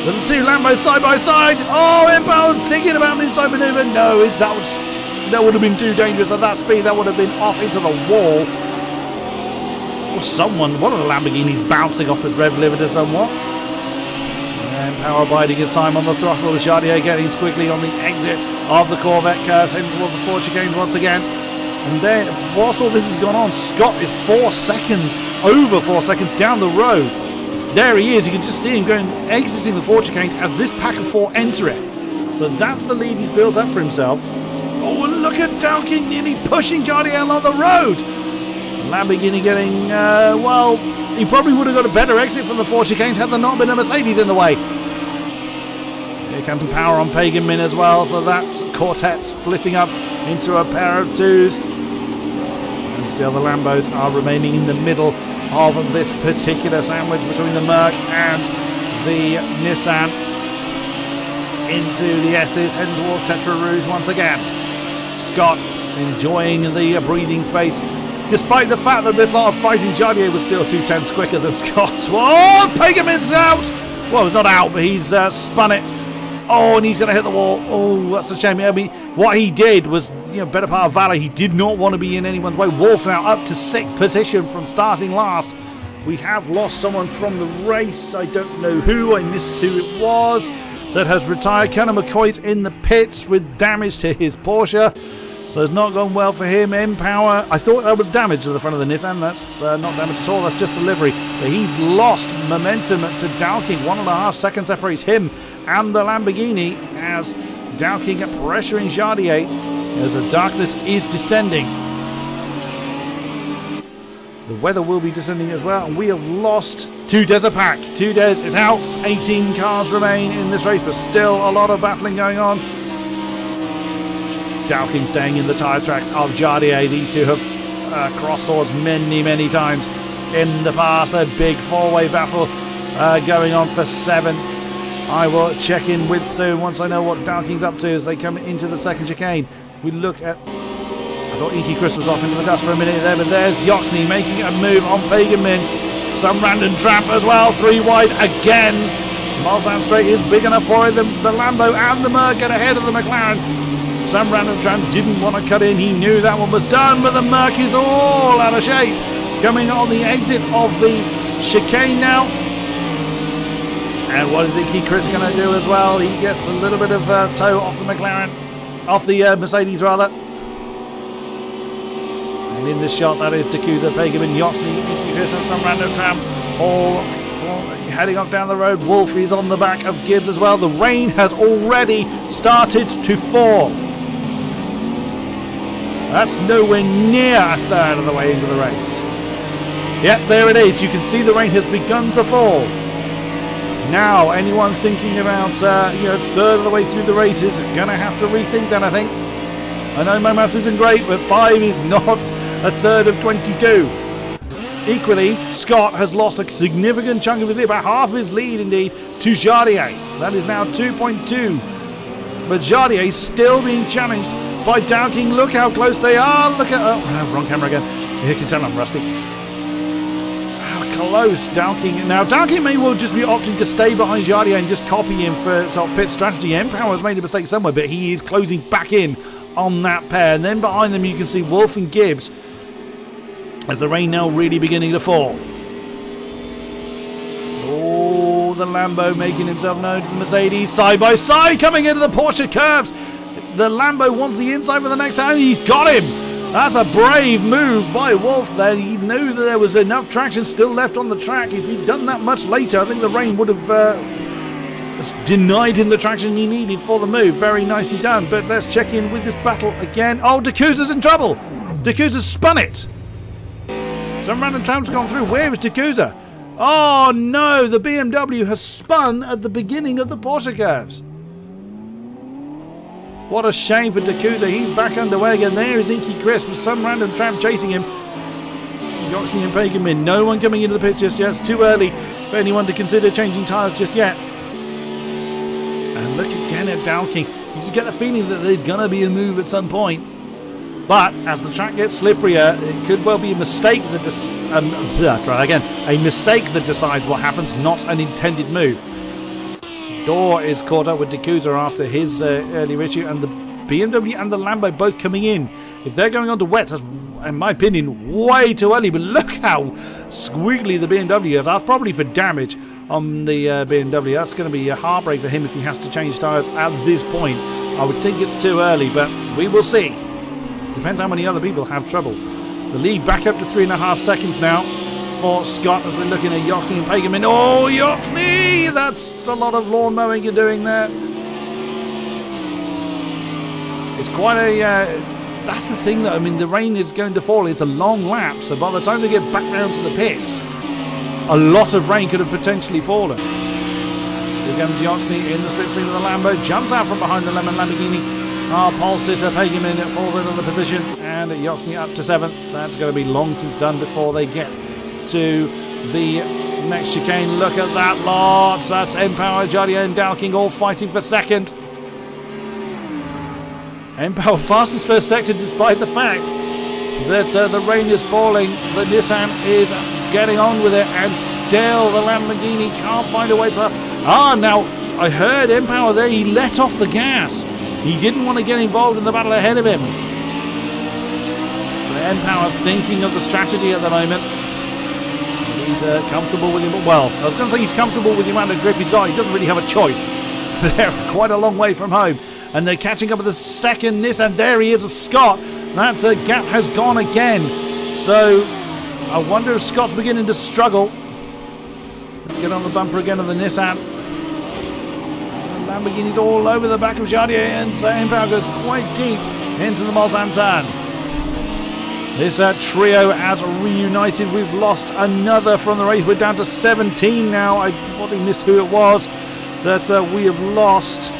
Speaker 1: The 2 Lambos side by side. Oh, Empower thinking about an inside manoeuvre. No, that would have been too dangerous at that speed. That would have been off into the wall. Or one of the Lamborghinis bouncing off its rev limiter somewhat. Empower biding his time on the throttle. Jardier getting squiggly on the exit of the Corvette curve, heading towards the 4 chicanes once again. And then, whilst all this has gone on, Scott is 4 seconds, over 4 seconds down the road. There he is. You can just see him exiting the 4 chicanes as this pack of 4 enter it. So that's the lead he's built up for himself. Oh, and look at Dalking nearly pushing Jardier along the road. Lamborghini getting, well, he probably would have got a better exit from the 4 chicanes had there not been a Mercedes in the way. Here comes power on Pagan Min as well, so that's quartet splitting up into a pair of 2s. And still the Lambos are remaining in the middle of this particular sandwich between the Merc and the Nissan. Into the S's, heading towards Tetra Rouge once again. Scott enjoying the breathing space, despite the fact that this lot of fighting. Jardier was still 2 tenths quicker than Scott. Oh, Pagan Min's out! Well, it's not out, but he's spun it. Oh, and he's going to hit the wall. Oh, that's a shame. I mean, what he did was, better part of valor. He did not want to be in anyone's way. Wolf now up to 6th position from starting last. We have lost someone from the race. I don't know who. I missed who it was that has retired. Colonel McCoy's in the pits with damage to his Porsche. So it's not gone well for him. Empower, I thought that was damage to the front of the Nissan. That's not damage at all. That's just delivery. But he's lost momentum to Dalking. 1.5 seconds separates him and the Lamborghini as Dalking pressuring Jardier as the darkness is descending. The weather will be descending as well, and we have lost 2 Desert Pack. 2 Des is out. 18 cars remain in this race, but still a lot of battling going on. Dowking staying in the tyre tracks of Jardier. These two have crossed swords many times in the past. A big 4-way battle going on for 7th. I will check in with soon once I know what Dowking's up to as they come into the second chicane. If we look at... I thought Inky Chris was off into the dust for a minute there, but there's Yoxney making a move on Pagan Min. Some random tramp as well, 3 wide again. Mulsanne Straight is big enough for it. The Lambo and the Merc get ahead of the McLaren. Some random tramp didn't want to cut in. He knew that one was done, but the Merc is all out of shape. Coming on the exit of the chicane now. And what is Inky Chris going to do as well? He gets a little bit of toe off the McLaren, off the Mercedes rather. And in this shot, that is Dakuza, Pagerman, Yoxney, Inky Chris and some random tramp all heading off down the road. Wolf is on the back of Gibbs as well. The rain has already started to fall. That's nowhere near a third of the way into the race. Yep, there it is. You can see the rain has begun to fall. Now, anyone thinking about, third of the way through the race is going to have to rethink that, I think. I know my maths isn't great, but 5 is not a third of 22. Equally, Scott has lost a significant chunk of his lead, about half of his lead indeed, to Jardier. That is now 2.2. But Jardier is still being challenged by Dowking. Look how close they are. Look at... Oh, wrong camera again. You can tell I'm rusty. How close Dowking... Now, Dowking may well just be opting to stay behind Jardier and just copy him for sort of pit strategy. Empower has made a mistake somewhere, but he is closing back in on that pair. And then behind them you can see Wolf and Gibbs as the rain now really beginning to fall. Oh, the Lambo making himself known to the Mercedes. Side by side coming into the Porsche curves. The Lambo wants the inside for the next time. He's got him. That's a brave move by Wolf there. He knew that there was enough traction still left on the track. If he'd done that much later, I think the rain would have denied him the traction he needed for the move. Very nicely done. But let's check in with this battle again. Oh, Dakuza's in trouble. Dakuza's spun it. Some random tramp's gone through. Where is Dakuza? Oh no, the BMW has spun at the beginning of the Porsche curves. What a shame for Dakuza. He's back underway again. There is Inky Chris with some random tramp chasing him. Yoxney and Pagerman. No one coming into the pits just yet. It's too early for anyone to consider changing tyres just yet. And look again at Dowking. You just get the feeling that there's going to be a move at some point. But as the track gets slipperier, it could well be a mistake that a mistake that decides what happens, not an intended move. Dorr is caught up with Dakuza after his early issue, and the BMW and the Lambo both coming in. If they're going on to wet, that's, in my opinion, way too early. But look how squiggly the BMW is. That's probably for damage on the BMW. That's going to be a heartbreak for him if he has to change tyres at this point. I would think it's too early, but we will see. Depends how many other people have trouble. The lead back up to 3.5 seconds now for Scott as we're looking at Yoxney and Pagerman. Oh, Yoxney! That's a lot of lawn mowing you're doing there. It's quite a... that's the thing, though. I mean, the rain is going to fall. It's a long lap, so by the time they get back down to the pits, a lot of rain could have potentially fallen. Here comes Yoxney in the slipstream of the Lambo. Jumps out from behind the lemon Lamborghini. Our pole sitter Pagerman falls into the position, and Yoxney up to 7th. That's going to be long since done before they get to the next chicane. Look at that lot. That's Empower, Jardier and Dowking all fighting for second. Empower fastest first sector despite the fact that the rain is falling. The Nissan is getting on with it, and still the Lamborghini can't find a way past. Now I heard Empower there. He let off the gas. He didn't want to get involved in the battle ahead of him. So Empower thinking of the strategy at the moment. He's comfortable with him. Well, I was going to say he's comfortable with the amount of grip he's got. He doesn't really have a choice. They're quite a long way from home. And they're catching up with the second Nissan. There he is of Scott. That gap has gone again. So I wonder if Scott's beginning to struggle. Let's get on the bumper again of the Nissan. Lamborghini's all over the back of Jardier, and Empower goes quite deep into the Mulsanne turn. This trio has reunited. We've lost another from the race. We're down to 17 now. I probably missed who it was that we have lost.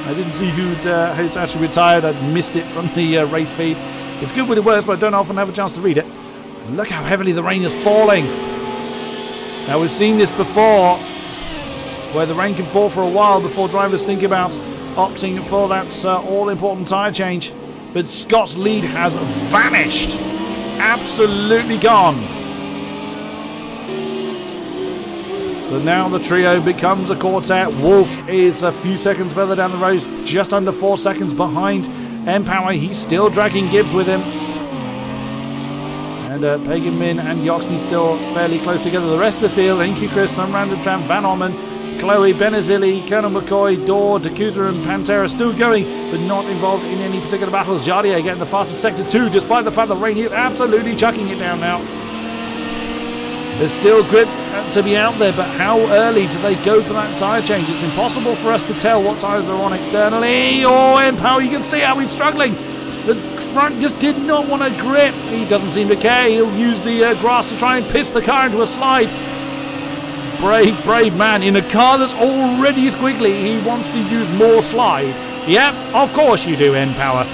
Speaker 1: I didn't see who's actually retired. I missed it from the race feed. It's good when it works, but I don't often have a chance to read it. And look how heavily the rain is falling. Now, we've seen this before, where the rain can fall for a while before drivers think about opting for that all-important tyre change. But Scott's lead has vanished. Absolutely gone. So now the trio becomes a quartet. Wolf is a few seconds further down the road, just under 4 seconds behind Empower. He's still dragging Gibbs with him. And Pagan Min and Yoxney still fairly close together. The rest of the field, Inky Chris, Some Random Tramp, Van Orman, Chloe, Benazili, Colonel McCoy, Dor, Dakusa and Pantera still going, but not involved in any particular battles. Jardier getting the fastest sector 2, despite the fact that rain is absolutely chucking it down now. There's still grip to be out there, but how early do they go for that tyre change? It's impossible for us to tell what tyres are on externally. Oh, Empower, you can see how he's struggling. The front just did not want to grip. He doesn't seem to care. He'll use the grass to try and pitch the car into a slide. Brave man. In a car that's already squiggly, he wants to use more slide. Yep, of course you do, Empower.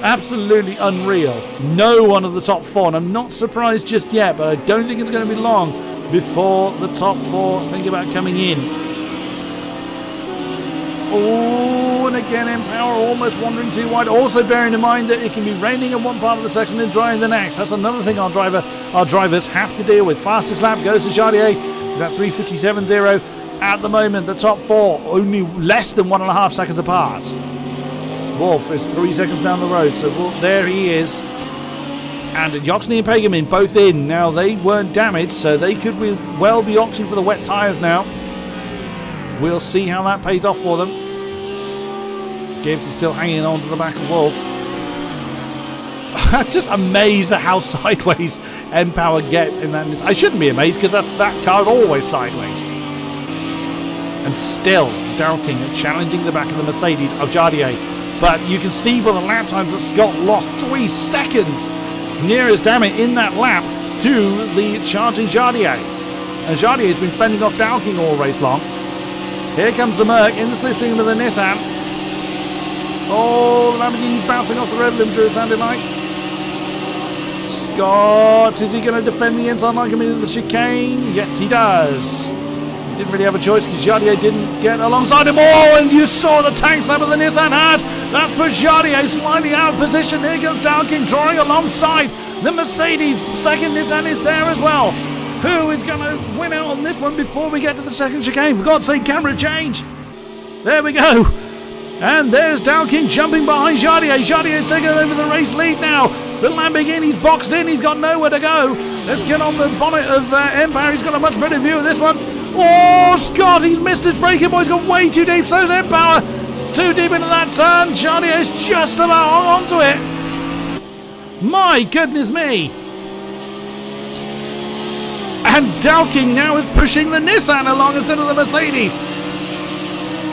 Speaker 1: Absolutely unreal. No one of the top 4, and I'm not surprised just yet, but I don't think it's going to be long before the top 4 think about coming in. Oh, and again Empower almost wandering too wide. Also bearing in mind that it can be raining in one part of the section and dry in the next. That's another thing our drivers have to deal with. Fastest lap goes to Jardier. About 3:57.0 at the moment. The top 4 only less than 1.5 seconds apart. Wolf is 3 seconds down the road, so there he is. And Yoxney and Pagamin both in. Now, they weren't damaged, so they could well be opting for the wet tyres now. We'll see how that pays off for them. Gibbs is still hanging on to the back of Wolf. I'm just amazed at how sideways Empower gets in that. I shouldn't be amazed, because that car is always sideways. And still, Daryl King challenging the back of the Mercedes of Jardier. But you can see by the lap times that Scott lost 3 seconds nearest damn it in that lap to the charging Jardier. And Jardier has been fending off Dowking all race long. Here comes the Merc in the slipstream of the Nissan. Oh, the Lamborghini's bouncing off the rev limiter, it sounded like. Scott, is he going to defend the inside line coming into the chicane? Yes, he does. Didn't really have a choice because Jardier didn't get alongside him. Oh, and you saw the tank slam of the Nissan had. That's put Jardier slightly out of position. Here goes Dowking drawing alongside the Mercedes. Second Nissan is there as well. Who is going to win out on this one before we get to the second chicane? For God's sake, camera change. There we go. And there's Dowking jumping behind Jardier. Jardier's taking over the race lead now. The Lamborghini's boxed in. He's got nowhere to go. Let's get on the bonnet of Empire. He's got a much better view of this one. Oh, Scott, he's missed his braking point. He's gone way too deep. So's Empower. It's too deep into that turn. Jardier's just about onto it. My goodness me. And Dowking now is pushing the Nissan along instead of the Mercedes.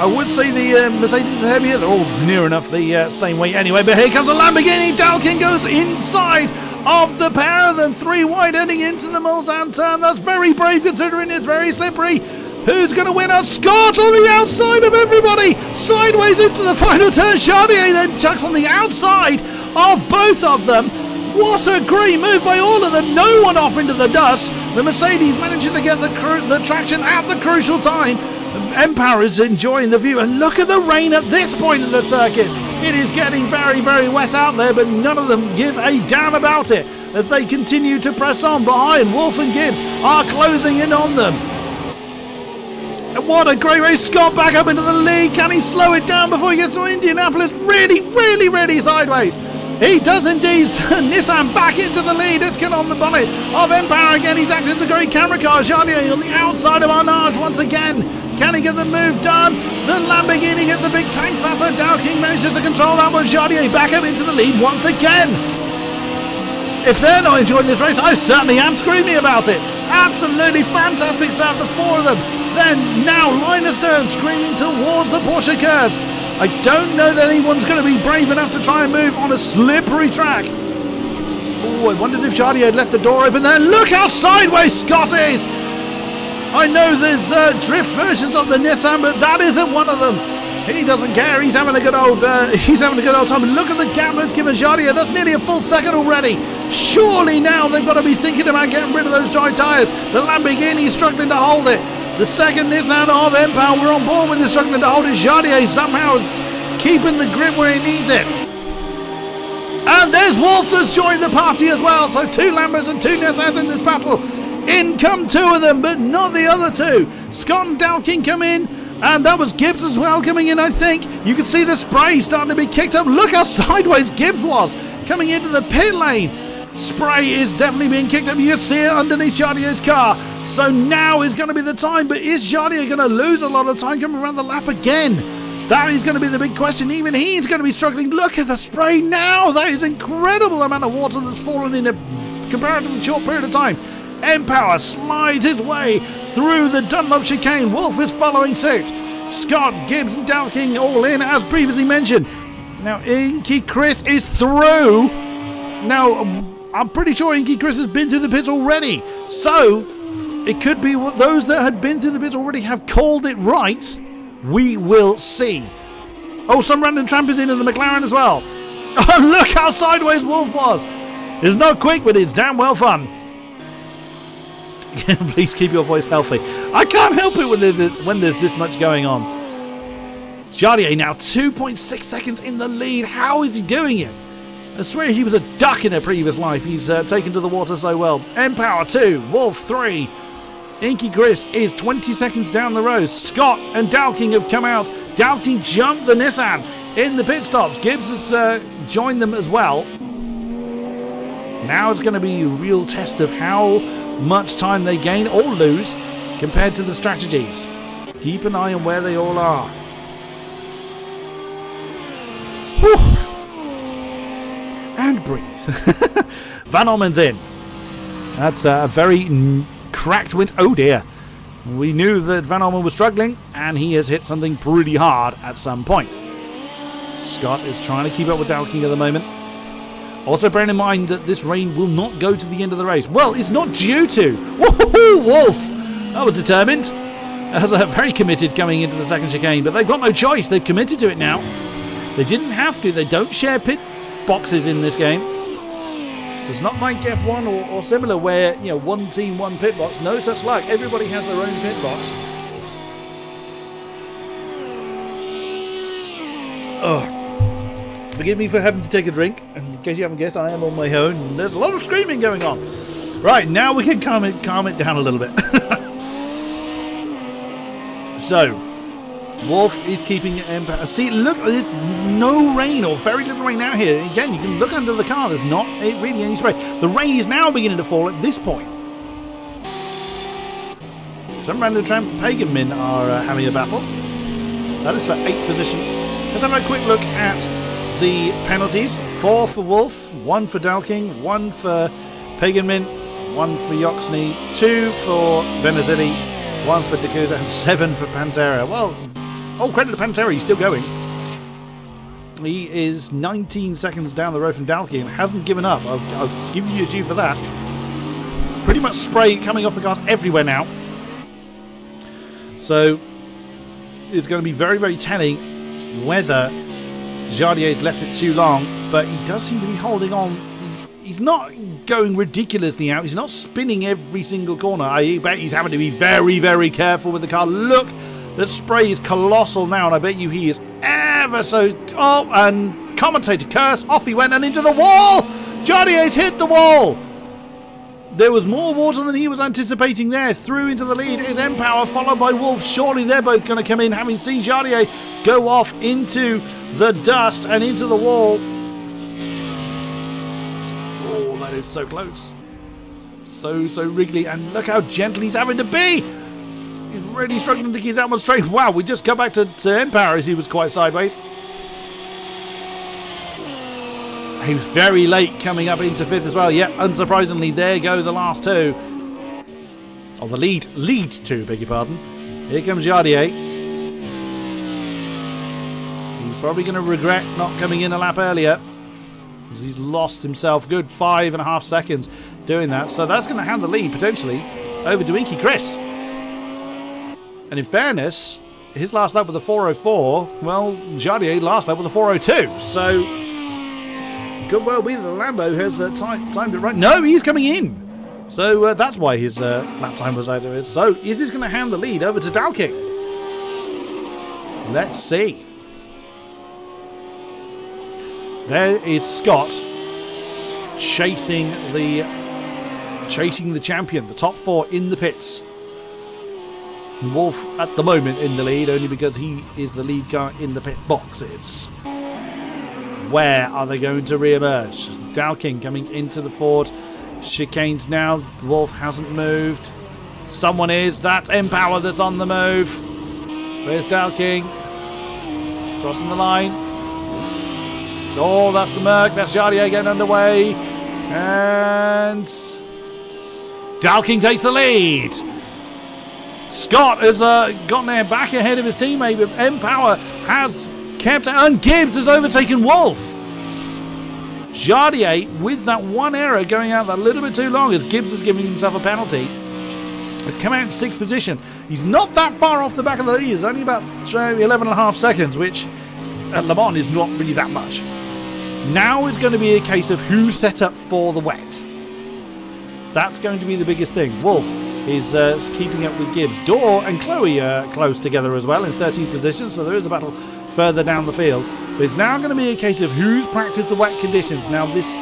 Speaker 1: I would say the Mercedes is heavier. They're all near enough the same weight anyway. But here comes a Lamborghini. Dowking goes inside of the pair of them. 3 wide heading into the Mulsanne turn. That's very brave considering it's very slippery. Who's going to win out? Scott on the outside of everybody. Sideways into the final turn. Chardier then chucks on the outside of both of them. What a great move by all of them. No one off into the dust. The Mercedes managing to get the traction at the crucial time. Empower is enjoying the view. And look at the rain at this point in the circuit. It is getting very, very wet out there, but none of them give a damn about it as they continue to press on behind. Wolf and Gibbs are closing in on them. And what a great race. Scott back up into the lead. Can he slow it down before he gets to Indianapolis? Really sideways. He does indeed. Nissan back into the lead. Let's get on the bonnet of Empire again. He's acting as a great camera car. Jardier on the outside of Arnage once again. Can he get the move done? The Lamborghini gets a big tank slapper. Dowking manages to control that one. Jardier back up into the lead once again. If they're not enjoying this race, I certainly am screaming about it. Absolutely fantastic start, the 4 of them. Then now line astern screaming towards the Porsche curves. I don't know that anyone's going to be brave enough to try and move on a slippery track. Oh, I wondered if Jardier had left the door open there. Look how sideways Scott is! I know there's drift versions of the Nissan, but that isn't one of them. He doesn't care. He's having a good old time. Look at the gap that's given Jardier. That's nearly a full second already. Surely now they've got to be thinking about getting rid of those dry tyres. The Lamborghini's struggling to hold it. The second Nissan of Empower, we're on board with the struggling to hold it. Jardier somehow is keeping the grip where he needs it. And there's Wolf that's joined the party as well. So 2 Lambos and 2 Nissans in this battle. In come 2 of them, but not the other 2. Scott and Dalkin come in. And that was Gibbs as well coming in, I think. You can see the spray starting to be kicked up. Look how sideways Gibbs was coming into the pit lane. Spray is definitely being kicked up. You can see it underneath Jardier's car. So now is going to be the time. But is Jardier going to lose a lot of time coming around the lap again? That is going to be the big question. Even he's going to be struggling. Look at the spray now. That is incredible amount of water that's fallen in a comparatively short period of time. Empower slides his way through the Dunlop chicane. Wolf is following suit. Scott, Gibbs and Dalking all in as previously mentioned. Now Inky Chris is through. Now I'm pretty sure Inky Chris has been through the pits already. So it could be what those that had been through the pits already have called it right. We will see. Oh, some random tramp is into the McLaren as well. Oh, look how sideways Wolf was. It's not quick, but it's damn well fun. Please keep your voice healthy. I can't help it when there's this much going on. Jardier now 2.6 seconds in the lead. How is he doing it? I swear he was a duck in a previous life. He's taken to the water so well. Empower 2, Wolf 3. Inky Chris is 20 seconds down the road. Scott and Dalking have come out. Dalking jumped the Nissan in the pit stops. Gibbs has joined them as well. Now it's going to be a real test of how much time they gain or lose compared to the strategies. Keep an eye on where they all are. Whew. And breathe. Van Orman's in. That's a very cracked wind. Oh dear. We knew that Van Orman was struggling and he has hit something pretty hard at some point. Scott is trying to keep up with Dalking at the moment. Also bearing in mind that this rain will not go to the end of the race. Well, it's not due to. Woohoo, Wolf! That was determined. As very committed coming into the second chicane, but they've got no choice. They've committed to it now. They didn't have to. They don't share pit boxes in this game. It's not like F1 or similar where, you know, one team, one pit box. No such luck. Everybody has their own pit box. Oh. Forgive me for having to take a drink. In case you haven't guessed, I am on my own. There's a lot of screaming going on. Right, now we can calm it down a little bit. So, Wolf is keeping Empire. See, look, there's no rain or very little rain out here. Again, you can look under the car. There's not really any spray. The rain is now beginning to fall at this point. Some random tramp pagan men are having a battle. That is for 8th position. Let's have a quick look at the penalties. 4 for Wolf, 1 for Dalking, 1 for Pagan Min, 1 for Yoxney, 2 for Benazzetti, 1 for Dacusa, and 7 for Pantera. Well, all credit to Pantera, he's still going. He is 19 seconds down the road from Dalking and hasn't given up. I'll give you a due for that. Pretty much spray coming off the cars everywhere now. So it's going to be very, very telling whether Jardier's left it too long, but he does seem to be holding on. He's not going ridiculously out. He's not spinning every single corner. I bet he's having to be very, very careful with the car. Look, the spray is colossal now, and I bet you he is ever so... Oh, and commentator curse. Off he went and into the wall. Jardier's hit the wall. There was more water than he was anticipating there. Through into the lead is Empower, followed by Wolf. Surely they're both going to come in, having seen Jardier go off into the dust and into the wall. Oh, that is so close. So wriggly. And look how gentle he's having to be. He's really struggling to keep that one straight. Wow, we just come back to Empower as he was quite sideways. He was very late coming up into 5th as well. Yep, unsurprisingly, there go the last 2. Oh, the lead 2, beg your pardon. Here comes Jardier. probably going to regret not coming in a lap earlier, because he's lost himself good 5.5 seconds doing that. So that's going to hand the lead potentially over to Inky Chris. And in fairness, his last lap was a 4:04. Well, Jardier last lap was a 4:02. So could well be that the Lambo has timed it right. No, he's coming in. So that's why his lap time was out of it. So is this going to hand the lead over to Dalking? Let's see. There is Scott chasing the champion, the top 4 in the pits. Wolf at the moment in the lead, only because he is the lead car in the pit boxes. Where are they going to re-emerge? Dalking coming into the Ford chicanes now. Wolf hasn't moved. Someone is. That's Empower that's on the move. There's Dalking. Crossing the line. Oh, that's the Merc. That's Jardier getting underway. And Dalking takes the lead. Scott has gotten there back ahead of his teammate, but Empower has kept it, and Gibbs has overtaken Wolf. Jardier, with that one error going out a little bit too long, as Gibbs is giving himself a penalty, has come out in 6th position. He's not that far off the back of the lead. It's only about 11.5 seconds, which at Le Mans is not really that much. Now is going to be a case of who set up for the wet. That's going to be the biggest thing. Wolf is keeping up with Gibbs. Dorr and Chloe are close together as well in 13th position, so there is a battle further down the field. But it's now going to be a case of who's practiced the wet conditions. Now, this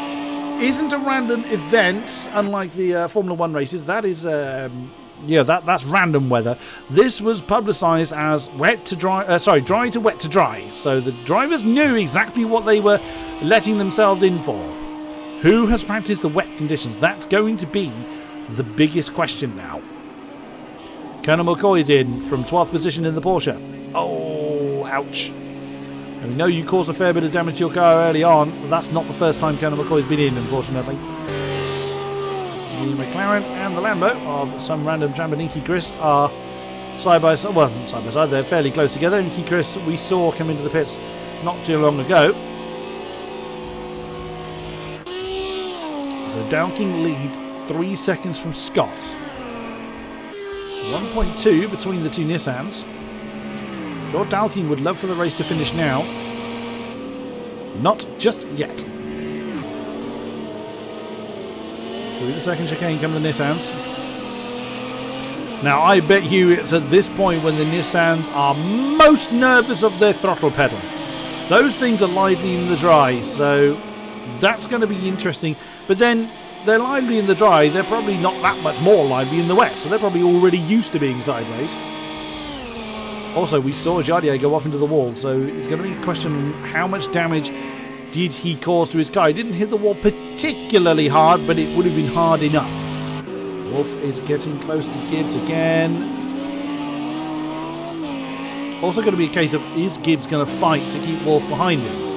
Speaker 1: isn't a random event, unlike the Formula 1 races. That is, that's random weather. This was publicised as wet to dry, dry to wet to dry. So the drivers knew exactly what they were letting themselves in for. Who has practiced the wet conditions? That's going to be the biggest question now. Colonel McCoy's in from 12th position in the Porsche. Oh, ouch. And we know you caused a fair bit of damage to your car early on, but that's not the first time Colonel McCoy's been in, unfortunately. The McLaren and the Lambo of some random champ and Inky Chris are side by side. Well, side by side, they're fairly close together. Inky Chris we saw come into the pits not too long ago. So Dalking leads 3 seconds from Scott. 1.2 between the two Nissans. Sure, Dalking would love for the race to finish now. Not just yet. Through the second chicane come the Nissans. Now, I bet you it's at this point when the Nissans are most nervous of their throttle pedal. Those things are lively in the dry, so that's going to be interesting. But then they're lively in the dry, they're probably not that much more lively in the wet, so they're probably already used to being sideways. Also, we saw Jardier go off into the wall, so it's going to be a question how much damage did he cause to his car. He didn't hit the wall particularly hard, but it would have been hard enough. Wolf is getting close to Gibbs again. Also going to be a case of, is Gibbs going to fight to keep Wolf behind him?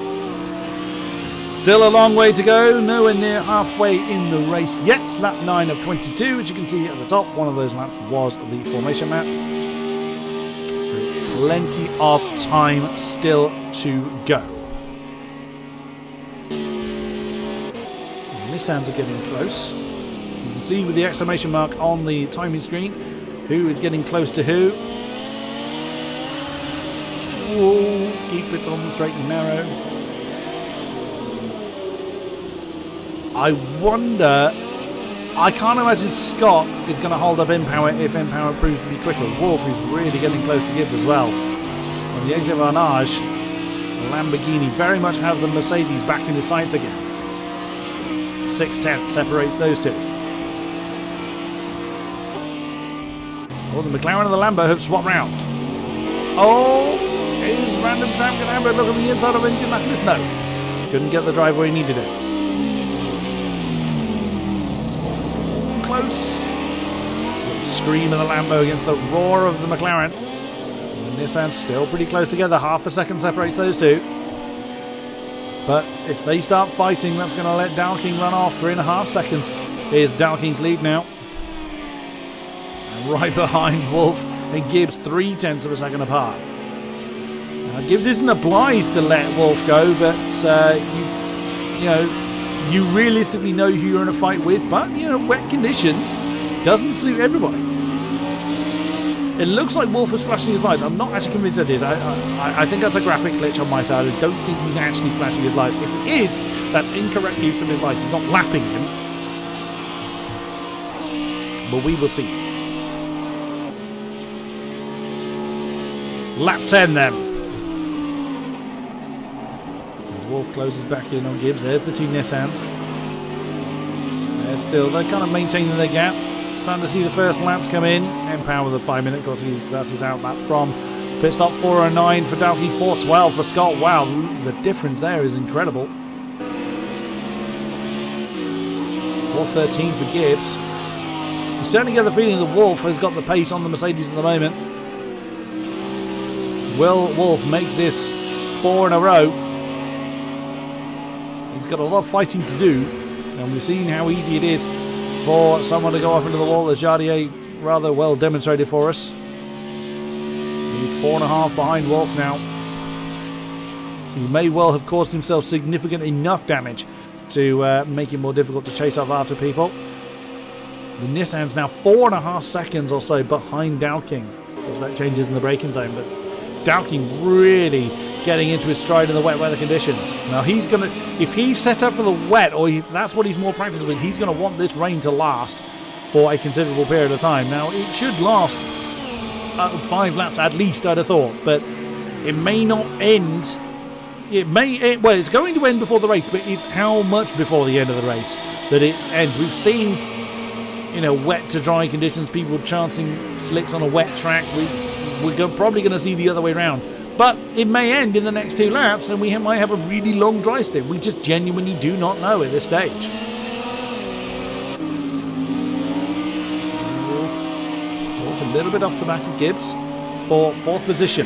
Speaker 1: Still a long way to go, nowhere near halfway in the race yet. Lap 9 of 22, which you can see at the top. One of those laps was the formation map. So plenty of time still to go. The Nissans are getting close. You can see with the exclamation mark on the timing screen who is getting close to who. Ooh, keep it on the straight and narrow. I wonder, I can't imagine Scott is going to hold up Empower if Empower proves to be quicker. Wolf is really getting close to Gibbs as well. On the exit Varnage, Lamborghini very much has the Mercedes back in his sights again. 6/10 separates those two. Well, the McLaren and the Lambo have swapped round. Oh, is Random Champ going to have a look at the inside of engine mechanism? No, couldn't get the drive where he needed it. Close. The scream of the Lambo against the roar of the McLaren. And the Nissan still pretty close together. Half a second separates those two. But if they start fighting, that's going to let Dalking run off. 3.5 seconds is Dalking's lead now. And right behind Wolf and Gibbs, 0.3 of a second apart. Gibbs isn't obliged to let Wolf go, but you realistically know who you're in a fight with. But wet conditions doesn't suit everybody. It looks like Wolf is flashing his lights. I'm not actually convinced it is. I think that's a graphic glitch on my side. I don't think he's actually flashing his lights. If it is, that's incorrect use of his lights. He's not lapping him. But we will see. Lap 10 then. As Wolf closes back in on Gibbs. There's the two Nissans. They're kind of maintaining their gap. Starting to see the first laps come in. Empower with a 5 minute, of course, that's his out lap from pit stop. 4:09 for Dalkey, 4:12 for Scott. Wow, the difference there is incredible. 4:13 for Gibbs. You certainly get the feeling that Wolf has got the pace on the Mercedes at the moment. Will Wolf make this 4 in a row? He's got a lot of fighting to do, and we've seen how easy it is for someone to go off into the wall, as Jardier rather well demonstrated for us. He's 4.5 behind Wolf now. So he may well have caused himself significant enough damage to make it more difficult to chase off after people. The Nissan's now 4.5 seconds or so behind Dalking. Of course, that changes in the braking zone, but Dalking really getting into his stride in the wet weather conditions. Now he's going to, if he's set up for the wet, or that's what he's more practiced with, he's going to want this rain to last for a considerable period of time. Now it should last 5 laps at least, I'd have thought, but it may not end. Well, it's going to end before the race, but it's how much before the end of the race that it ends. We've seen, wet to dry conditions, people chancing slicks on a wet track. We're probably going to see the other way around. But it may end in the next 2 laps, and we might have a really long dry stint. We just genuinely do not know at this stage. Wolf a little bit off the back of Gibbs for 4th position.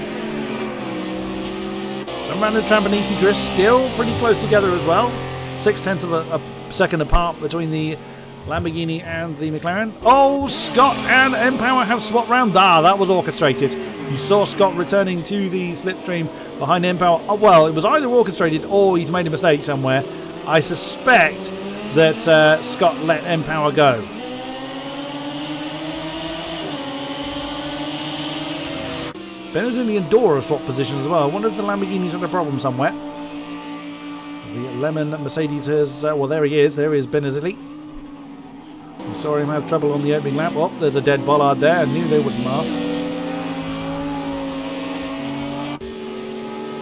Speaker 1: Some random Trampaniki Chris still pretty close together as well. 0.6 of a second apart between the Lamborghini and the McLaren. Oh, Scott and Empower have swapped round. That was orchestrated. You saw Scott returning to the slipstream behind Empower. Oh, well, it was either orchestrated or he's made a mistake somewhere. I suspect that Scott let Empower go. Benazili and Dora swapped positions as well. I wonder if the Lamborghini's had a problem somewhere. The Lemon Mercedes has... well, there he is. There is Benazili. We saw him have trouble on the opening lap. Oh, there's a dead bollard there. I knew they wouldn't last.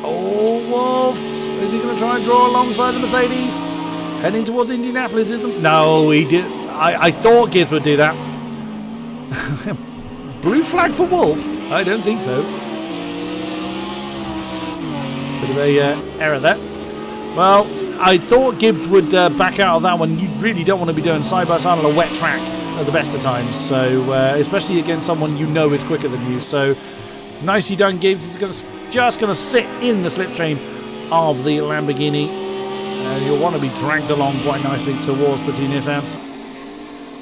Speaker 1: Oh, Wolf. Is he going to try and draw alongside the Mercedes? Heading towards Indianapolis, isn't... No, he did. I thought Gibbs would do that. Blue flag for Wolf? I don't think so. Bit of a error there. Well, I thought Gibbs would back out of that one. You really don't want to be doing side-by-side on a wet track at the best of times. So, especially against someone you know is quicker than you. So, nicely done, Gibbs. He's just going to sit in the slipstream of the Lamborghini. You'll want to be dragged along quite nicely towards the two Nissans.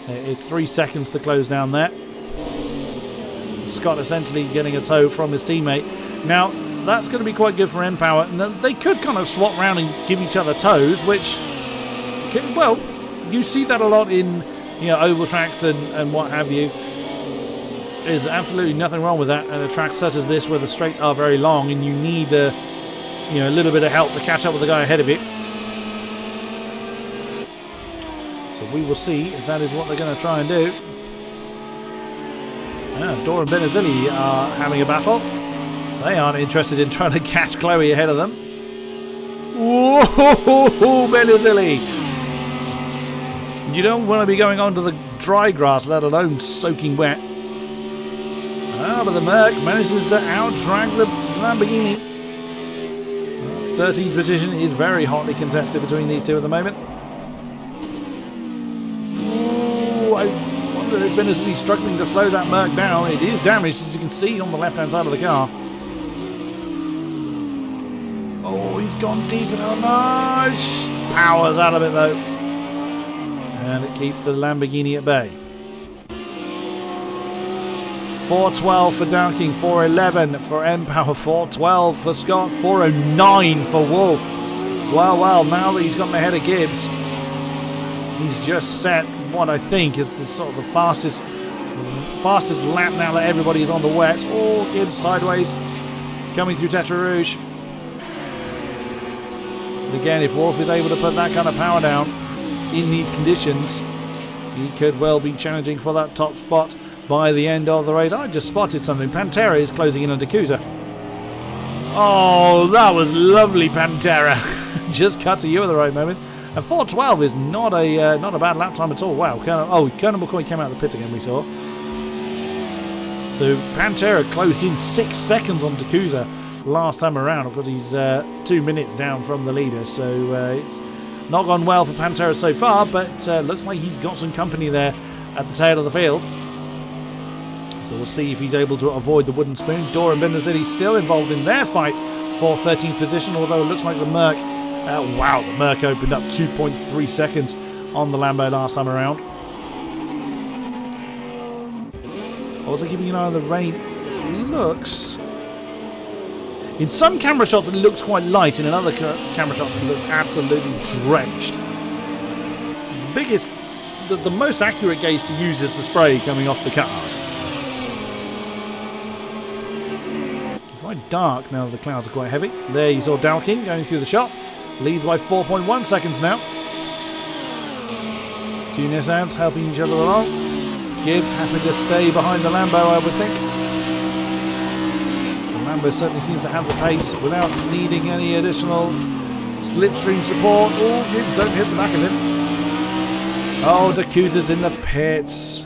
Speaker 1: It's 3 seconds to close down there. Scott essentially getting a tow from his teammate. Now, that's going to be quite good for Empower. They could kind of swap around and give each other tows, which, well, you see that a lot in oval tracks and what have you. There's absolutely nothing wrong with that at a track such as this, where the straights are very long and you need a little bit of help to catch up with the guy ahead of you. So we will see if that is what they're going to try and do. Dora and Benazili are having a battle. They aren't interested in trying to catch Chloe ahead of them. Whoa, Benazili! You don't want to be going onto the dry grass, let alone soaking wet. But the Merc manages to out-drag the Lamborghini. 13th position is very hotly contested between these two at the moment. I wonder if Benazili struggling to slow that Merc down. It is damaged, as you can see on the left-hand side of the car. Oh, he's gone deep and powers out of it though. And it keeps the Lamborghini at bay. 4:12 for Darking, 4:11 for Empower, 4:12 for Scott, 4:09 for Wolf. Well, now that he's gotten ahead of Gibbs, he's just set what I think is the sort of the fastest lap now that everybody is on the wet. Oh, Gibbs sideways, coming through Tetra Rouge. But again, if Wolf is able to put that kind of power down in these conditions, he could well be challenging for that top spot by the end of the race. I just spotted something. Pantera is closing in on Dakusa. Oh, that was lovely, Pantera. Just cut to you at the right moment. And 4:12 is not a bad lap time at all. Wow. Colonel McCoy came out of the pit again, we saw. So Pantera closed in 6 seconds on Dakusa last time around. Of course, he's 2 minutes down from the leader. So it's not gone well for Pantera so far, but looks like he's got some company there at the tail of the field. So we'll see if he's able to avoid the wooden spoon. Dora and Bender City still involved in their fight for 13th position, although it looks like the Merc, the Merc opened up 2.3 seconds on the Lambo last time around. Also keeping an eye on the rain. It looks... In some camera shots it looks quite light, and in other camera shots it looks absolutely drenched. The most accurate gauge to use is the spray coming off the cars. Quite dark now that the clouds are quite heavy. There you saw Dalkin going through the shop. Leads by 4.1 seconds now. Two Nissans helping each other along. Gibbs happy to stay behind the Lambo, I would think. The Lambo certainly seems to have the pace without needing any additional slipstream support. Oh, Gibbs, don't hit the back of him. Oh, Dakusa's in the pits.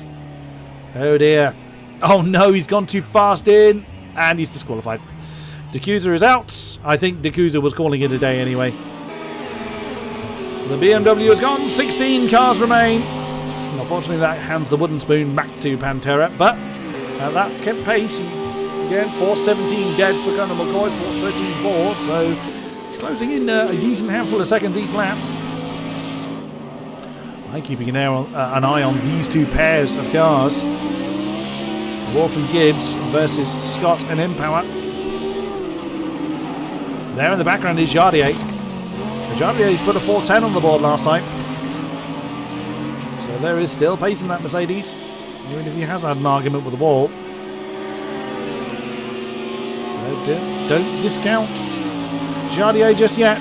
Speaker 1: Oh dear. Oh no, he's gone too fast in. And he's disqualified. Dakusa is out. I think Dakusa was calling it a day anyway. The BMW is gone. 16 cars remain. Unfortunately, that hands the wooden spoon back to Pantera. But that kept pace. Again, 4:17 dead for Colonel McCoy. 4:13.4. So he's closing in a decent handful of seconds each lap. I'm keeping an eye on these two pairs of cars. Wolf and Gibbs versus Scott and Empower. There in the background is Jardier. Jardier put a 4:10 on the board last time. So there is still pace in that Mercedes, even if he has had an argument with the wall. Don't discount Jardier just yet.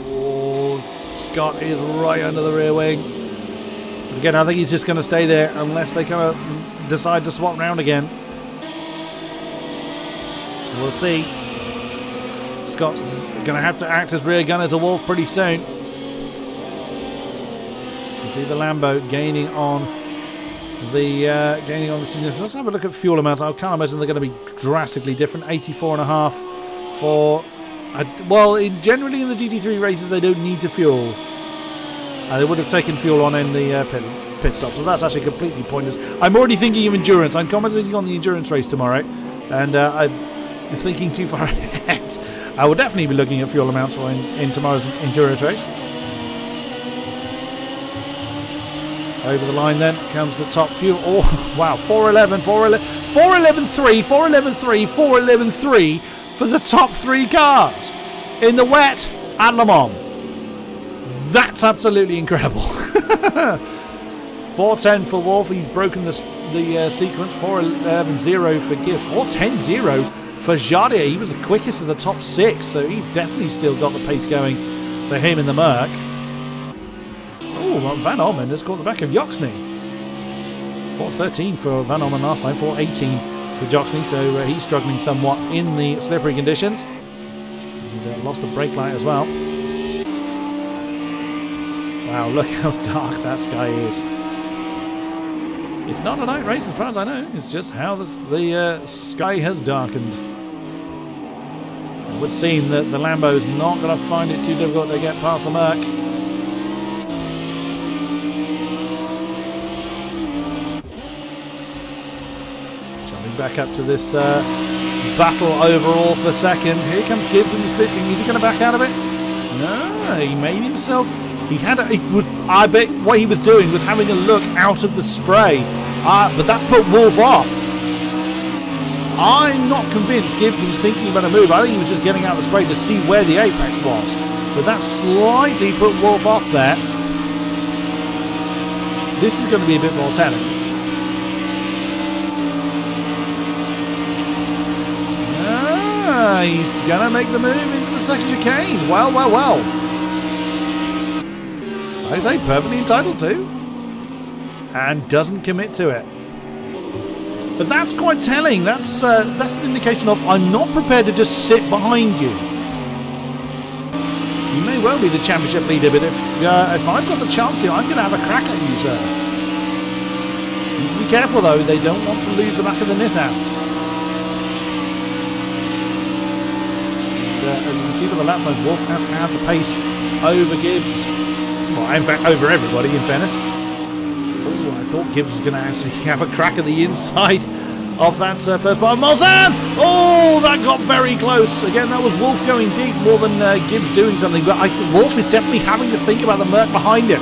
Speaker 1: Oh, Scott is right under the rear wing. Again, I think he's just going to stay there unless they kind of decide to swap round again. We'll see. Scott's going to have to act as rear gunner to Wolf pretty soon. You can see the Lambo gaining on the Let's have a look at fuel amounts. I can't imagine they're going to be drastically different. 84.5 for... generally in the GT3 races they don't need to fuel. They would have taken fuel on in the pit stop, so that's actually completely pointless. I'm already thinking of endurance. I'm commentating on the endurance race tomorrow, and I'm thinking too far ahead. I will definitely be looking at fuel amounts for in tomorrow's endurance race. Over the line then comes the top fuel. Oh, wow, 4:11.3, 4:11.3 for the top three cars in the wet at Le Mans. That's absolutely incredible. 4:10 for Wolf. He's broken the sequence. 4:11.0 for Gibbs. 4:10.0 for Jardier. He was the quickest of the top six, so he's definitely still got the pace going for him in the Merc. Oh, Van Orman has caught the back of Yoxney. 4:13 for Van Orman last time. 4:18 for Yoxney, so he's struggling somewhat in the slippery conditions. He's lost a brake light as well. Wow, look how dark that sky is. It's not a night race as far as I know. It's just how the sky has darkened. It would seem that the Lambo's not going to find it too difficult to get past the Merc. Jumping back up to this battle overall for second. Here comes Gibbs in the slipstream. Is he going to back out of it? No, he made himself... I bet what he was doing was having a look out of the spray But that's put Wolf off. I'm not convinced Gibbs was thinking about a move. I think he was just getting out of the spray to see where the apex was. But that slightly put Wolf off there. This is going to be a bit more telling. He's going to make the move into the second chicane. Well. Like I say, perfectly entitled to. And doesn't commit to it. But that's quite telling. That's an indication of I'm not prepared to just sit behind you. You may well be the championship leader, but if I've got the chance to, I'm going to have a crack at you, sir. Needs to be careful, though. They don't want to lose the back of the Nissans. As you can see by the lap times, Wolf has had the pace over Gibbs. Well, in fact, over everybody, in fairness. Oh, I thought Gibbs was going to actually have a crack at the inside of that first part of Mulsanne. Oh, that got very close. Again, that was Wolf going deep more than Gibbs doing something. But I think Wolf is definitely having to think about the Merc behind him.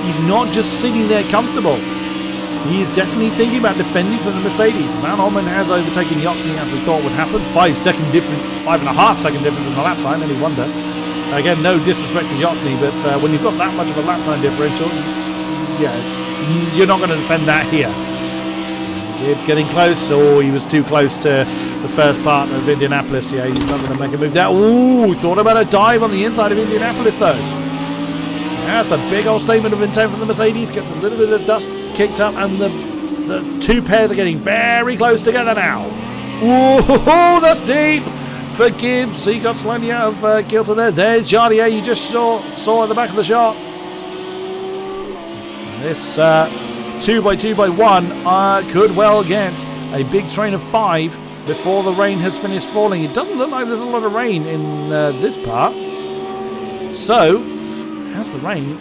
Speaker 1: He's not just sitting there comfortable. He is definitely thinking about defending from the Mercedes. Van Holman has overtaken Yoxley as we thought would happen. 5.5 second difference in the lap time, any wonder. Again, no disrespect to Yoxley, but when you've got that much of a lap time differential, yeah, you're not going to defend that here. It's getting close. Oh, he was too close to the first part of Indianapolis. Yeah, he's not going to make a move there. Ooh, thought about a dive on the inside of Indianapolis, though. That's a big old statement of intent from the Mercedes. Gets a little bit of dust kicked up, and the two pairs are getting very close together now. Whoa, that's deep for Gibbs. He got slightly out of kilter there. There's Jardier, you just saw at the back of the shot. This 2x2x1 could well get a big train of 5 before the rain has finished falling. It doesn't look like there's a lot of rain in this part. So, has the rain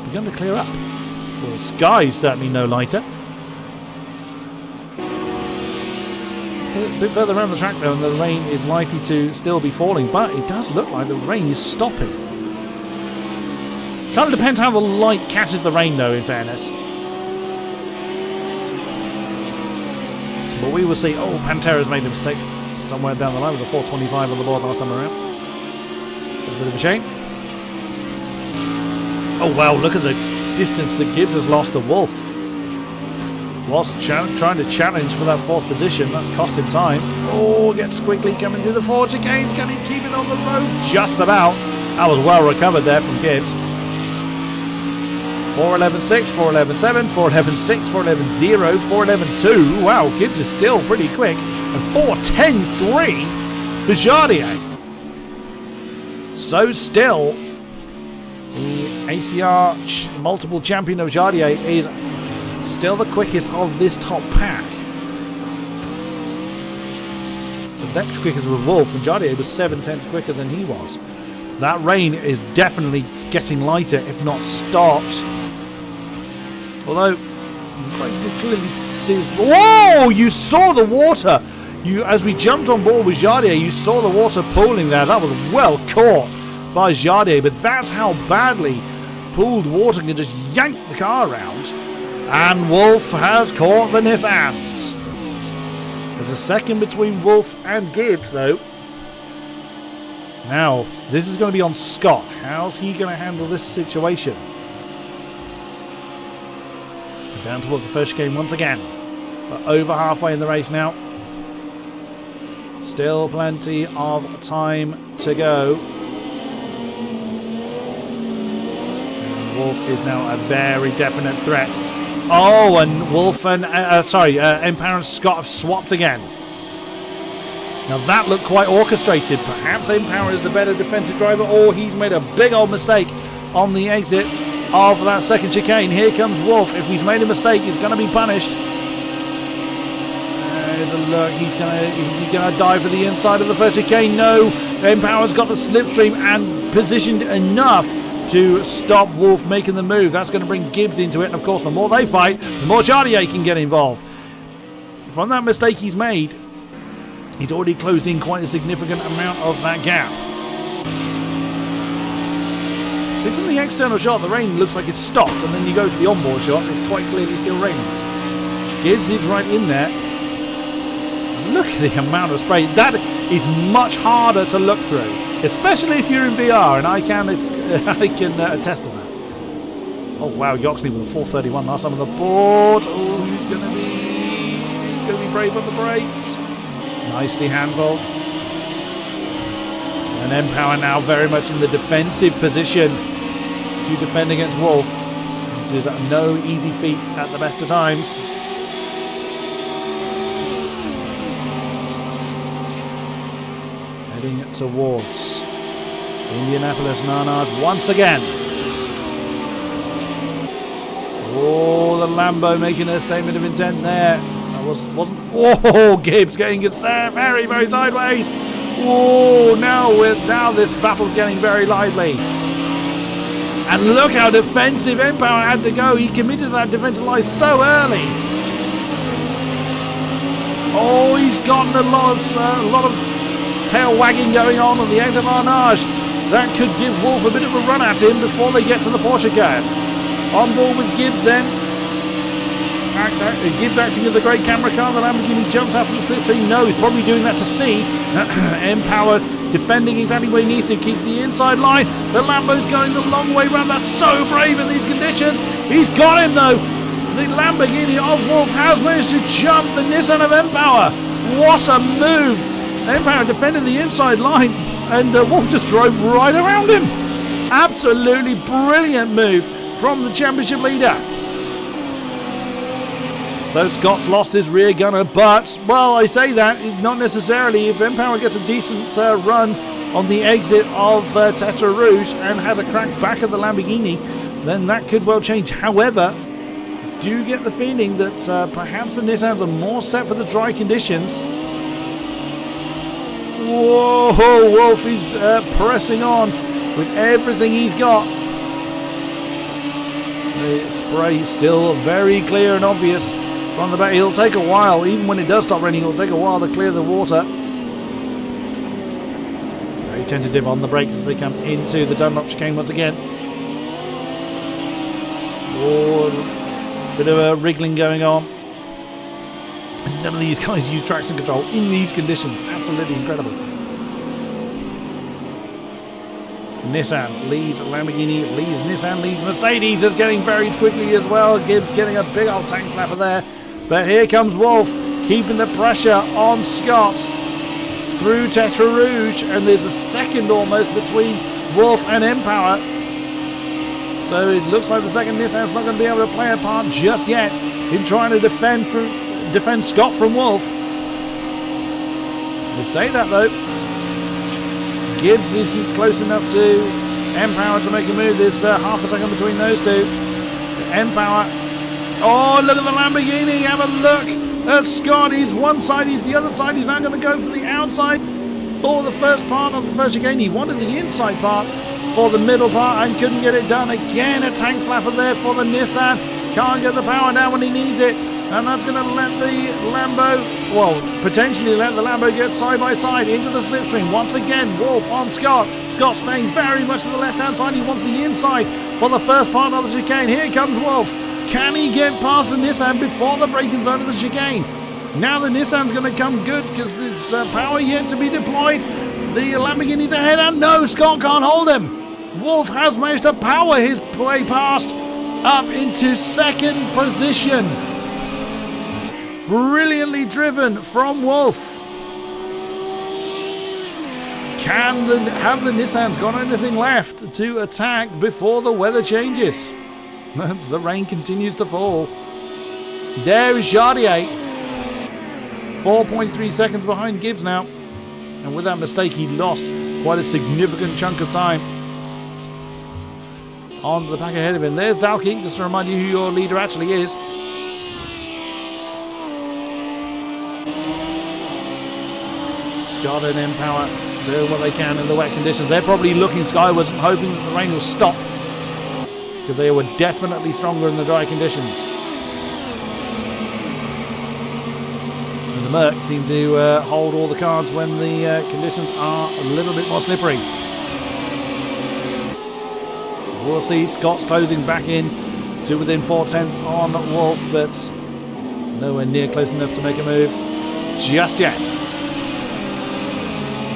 Speaker 1: begun to clear up? Well, the sky's certainly no lighter. A bit further around the track though, and the rain is likely to still be falling, but it does look like the rain is stopping. Kind of depends how the light catches the rain though, in fairness. But we will see. Oh, Pantera's made a mistake somewhere down the line with a 425 on the board last time around. It's a bit of a shame. Oh wow, look at the distance that Gibbs has lost to Wolf. Whilst trying to challenge for that 4th position, that's cost him time. Oh, gets squiggly coming through the 4 chicanes. Can he keep it on the road? Just about. That was well recovered there from Gibbs. 4.11.6, 4.11.7, 4.11.6, 4.11.0, 4.11.2. Wow, Gibbs is still pretty quick. And 4.10.3 for Jardier. So still, the ACR multiple champion of Jardier is still the quickest of this top pack. The next quickest was Wolf, and Jardier was 7/10 quicker than he was. That rain is definitely getting lighter, if not stopped. Although, quite clearly sees. Whoa! You saw the water. As we jumped on board with Jardier, you saw the water pooling there. That was well caught by Jardier, but that's how badly pooled water can just yank the car around. And Wolf has caught the Nissans. There's a second between Wolf and Gibbs, though. Now, this is going to be on Scott. How's he going to handle this situation? Down towards the first game once again. But over halfway in the race now. Still plenty of time to go. And Wolf is now a very definite threat. Oh, and Wolf and Empower and Scott have swapped again. Now that looked quite orchestrated. Perhaps Empower is the better defensive driver, or he's made a big old mistake on the exit of that second chicane. Here comes Wolf. If he's made a mistake, he's going to be punished. There's a look. Is he going to dive for the inside of the first chicane? No. Empower's got the slipstream and positioned enough to stop Wolf making the move. That's going to bring Gibbs into it. And of course, the more they fight, the more Jardier can get involved. From that mistake he's made, he's already closed in quite a significant amount of that gap. See, from the external shot, the rain looks like it's stopped, and then you go to the onboard shot, it's quite clearly still raining. Gibbs is right in there. Look at the amount of spray. That is much harder to look through, especially if you're in VR, and I can attest to that. Oh wow, Yoxley with a 431 last time on the board. Oh, he's going to be brave on the brakes. Nicely handled. And Empower now very much in the defensive position to defend against Wolf, which is no easy feat at the best of times. Heading towards Indianapolis Nanas once again. Oh, the Lambo making a statement of intent there. That wasn't. Oh, Gibbs getting it very, very sideways. Oh, now this battle's getting very lively. And look how defensive Empower had to go. He committed that defensive line so early. Oh, he's gotten a lot of tail wagging going on the exit of Arnage. That could give Wolf a bit of a run at him before they get to the Porsche guards. On board with Gibbs then. Gibbs acting as a great camera car. The Lamborghini jumps after the slipstream. No, he's probably doing that to see. Empower defending exactly where he needs to. Keeps the inside line. The Lambo's going the long way round. That's so brave in these conditions. He's got him though. The Lamborghini of Wolf has managed to jump the Nissan of Empower. What a move. Empower defending the inside line. And Wolf just drove right around him. Absolutely brilliant move from the championship leader. So Scott's lost his rear gunner, but, well, I say that, not necessarily. If Empower gets a decent run on the exit of Tetra Rouge and has a crack back at the Lamborghini, then that could well change. However, do get the feeling that perhaps the Nissans are more set for the dry conditions. Whoa, Wolf is pressing on with everything he's got. The spray is still very clear and obvious from the back. It'll take a while, even when it does stop raining, it'll take a while to clear the water. Very tentative on the brakes as they come into the Dunlop chicane once again. Oh, bit of a wriggling going on. And none of these guys use traction control in these conditions. Absolutely incredible. Nissan leads Lamborghini, leads Nissan, leads Mercedes is getting very quickly as well. Gibbs getting a big old tank slapper there. But here comes Wolf, keeping the pressure on Scott through Tetra Rouge. And there's a second almost between Wolf and Empower. So it looks like the second Nissan's not going to be able to play a part just yet in trying to defend Scott from Wolf. We say that though. Gibbs isn't close enough to Empower to make a move. There's half a second between those two. Empower. Oh, look at the Lamborghini. Have a look at Scott. He's one side, he's the other side. He's now going to go for the outside for the first part of the first chicane. He wanted the inside part for the middle part and couldn't get it done. Again, a tank slapper there for the Nissan. Can't get the power down when he needs it. And that's going to let the Lambo, well, potentially let the Lambo get side by side into the slipstream. Once again, Wolf on Scott. Scott staying very much to the left-hand side. He wants the inside for the first part of the chicane. Here comes Wolf. Can he get past the Nissan before the braking zone of the chicane? Now the Nissan's going to come good because there's power yet to be deployed. The Lamborghini's ahead, and no, Scott can't hold him. Wolf has managed to power his way past up into second position. Brilliantly driven from Wolf. Have the Nissans got anything left to attack before the weather changes? As the rain continues to fall. There is Chardier. 4.3 seconds behind Gibbs now. And with that mistake, he lost quite a significant chunk of time on the pack ahead of him. There's Dalking, just to remind you who your leader actually is. Scott and Empower doing what they can in the wet conditions. They're probably looking skywards and hoping that the rain will stop, because they were definitely stronger in the dry conditions. And the Mercs seem to hold all the cards when the conditions are a little bit more slippery. We'll see. Scott's closing back in to within 4 tenths on Wolf, but Nowhere near close enough to make a move just yet.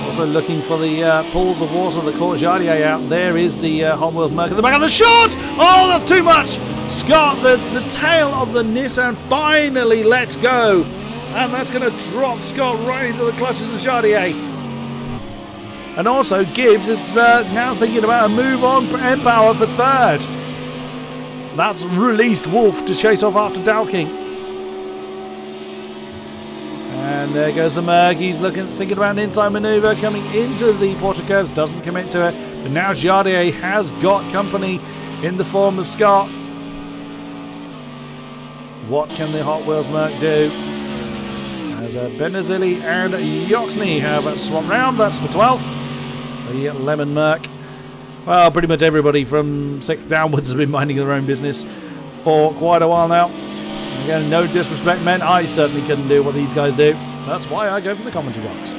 Speaker 1: Also looking for the pools of water that caught Jardier out. There is the Hot Wheels Merc at the back of the short! Oh, that's too much! Scott, the tail of the Nissan finally lets go. And that's going to drop Scott right into the clutches of Jardier. And also Gibbs is now thinking about a move on Empower for third. That's released Wolf to chase off after Dalking. And there goes the Merc. He's thinking about an inside manoeuvre coming into the Porter curves. Doesn't commit to it. But now Jardier has got company in the form of Scott. What can the Hot Wheels Merc do? As Benazili and Yoxney have swapped round. That's for 12th. The Lemon Merc. Well, pretty much everybody from 6th downwards has been minding their own business for quite a while now. Again, no disrespect meant. I certainly couldn't do what these guys do. That's why I go for the commentary box.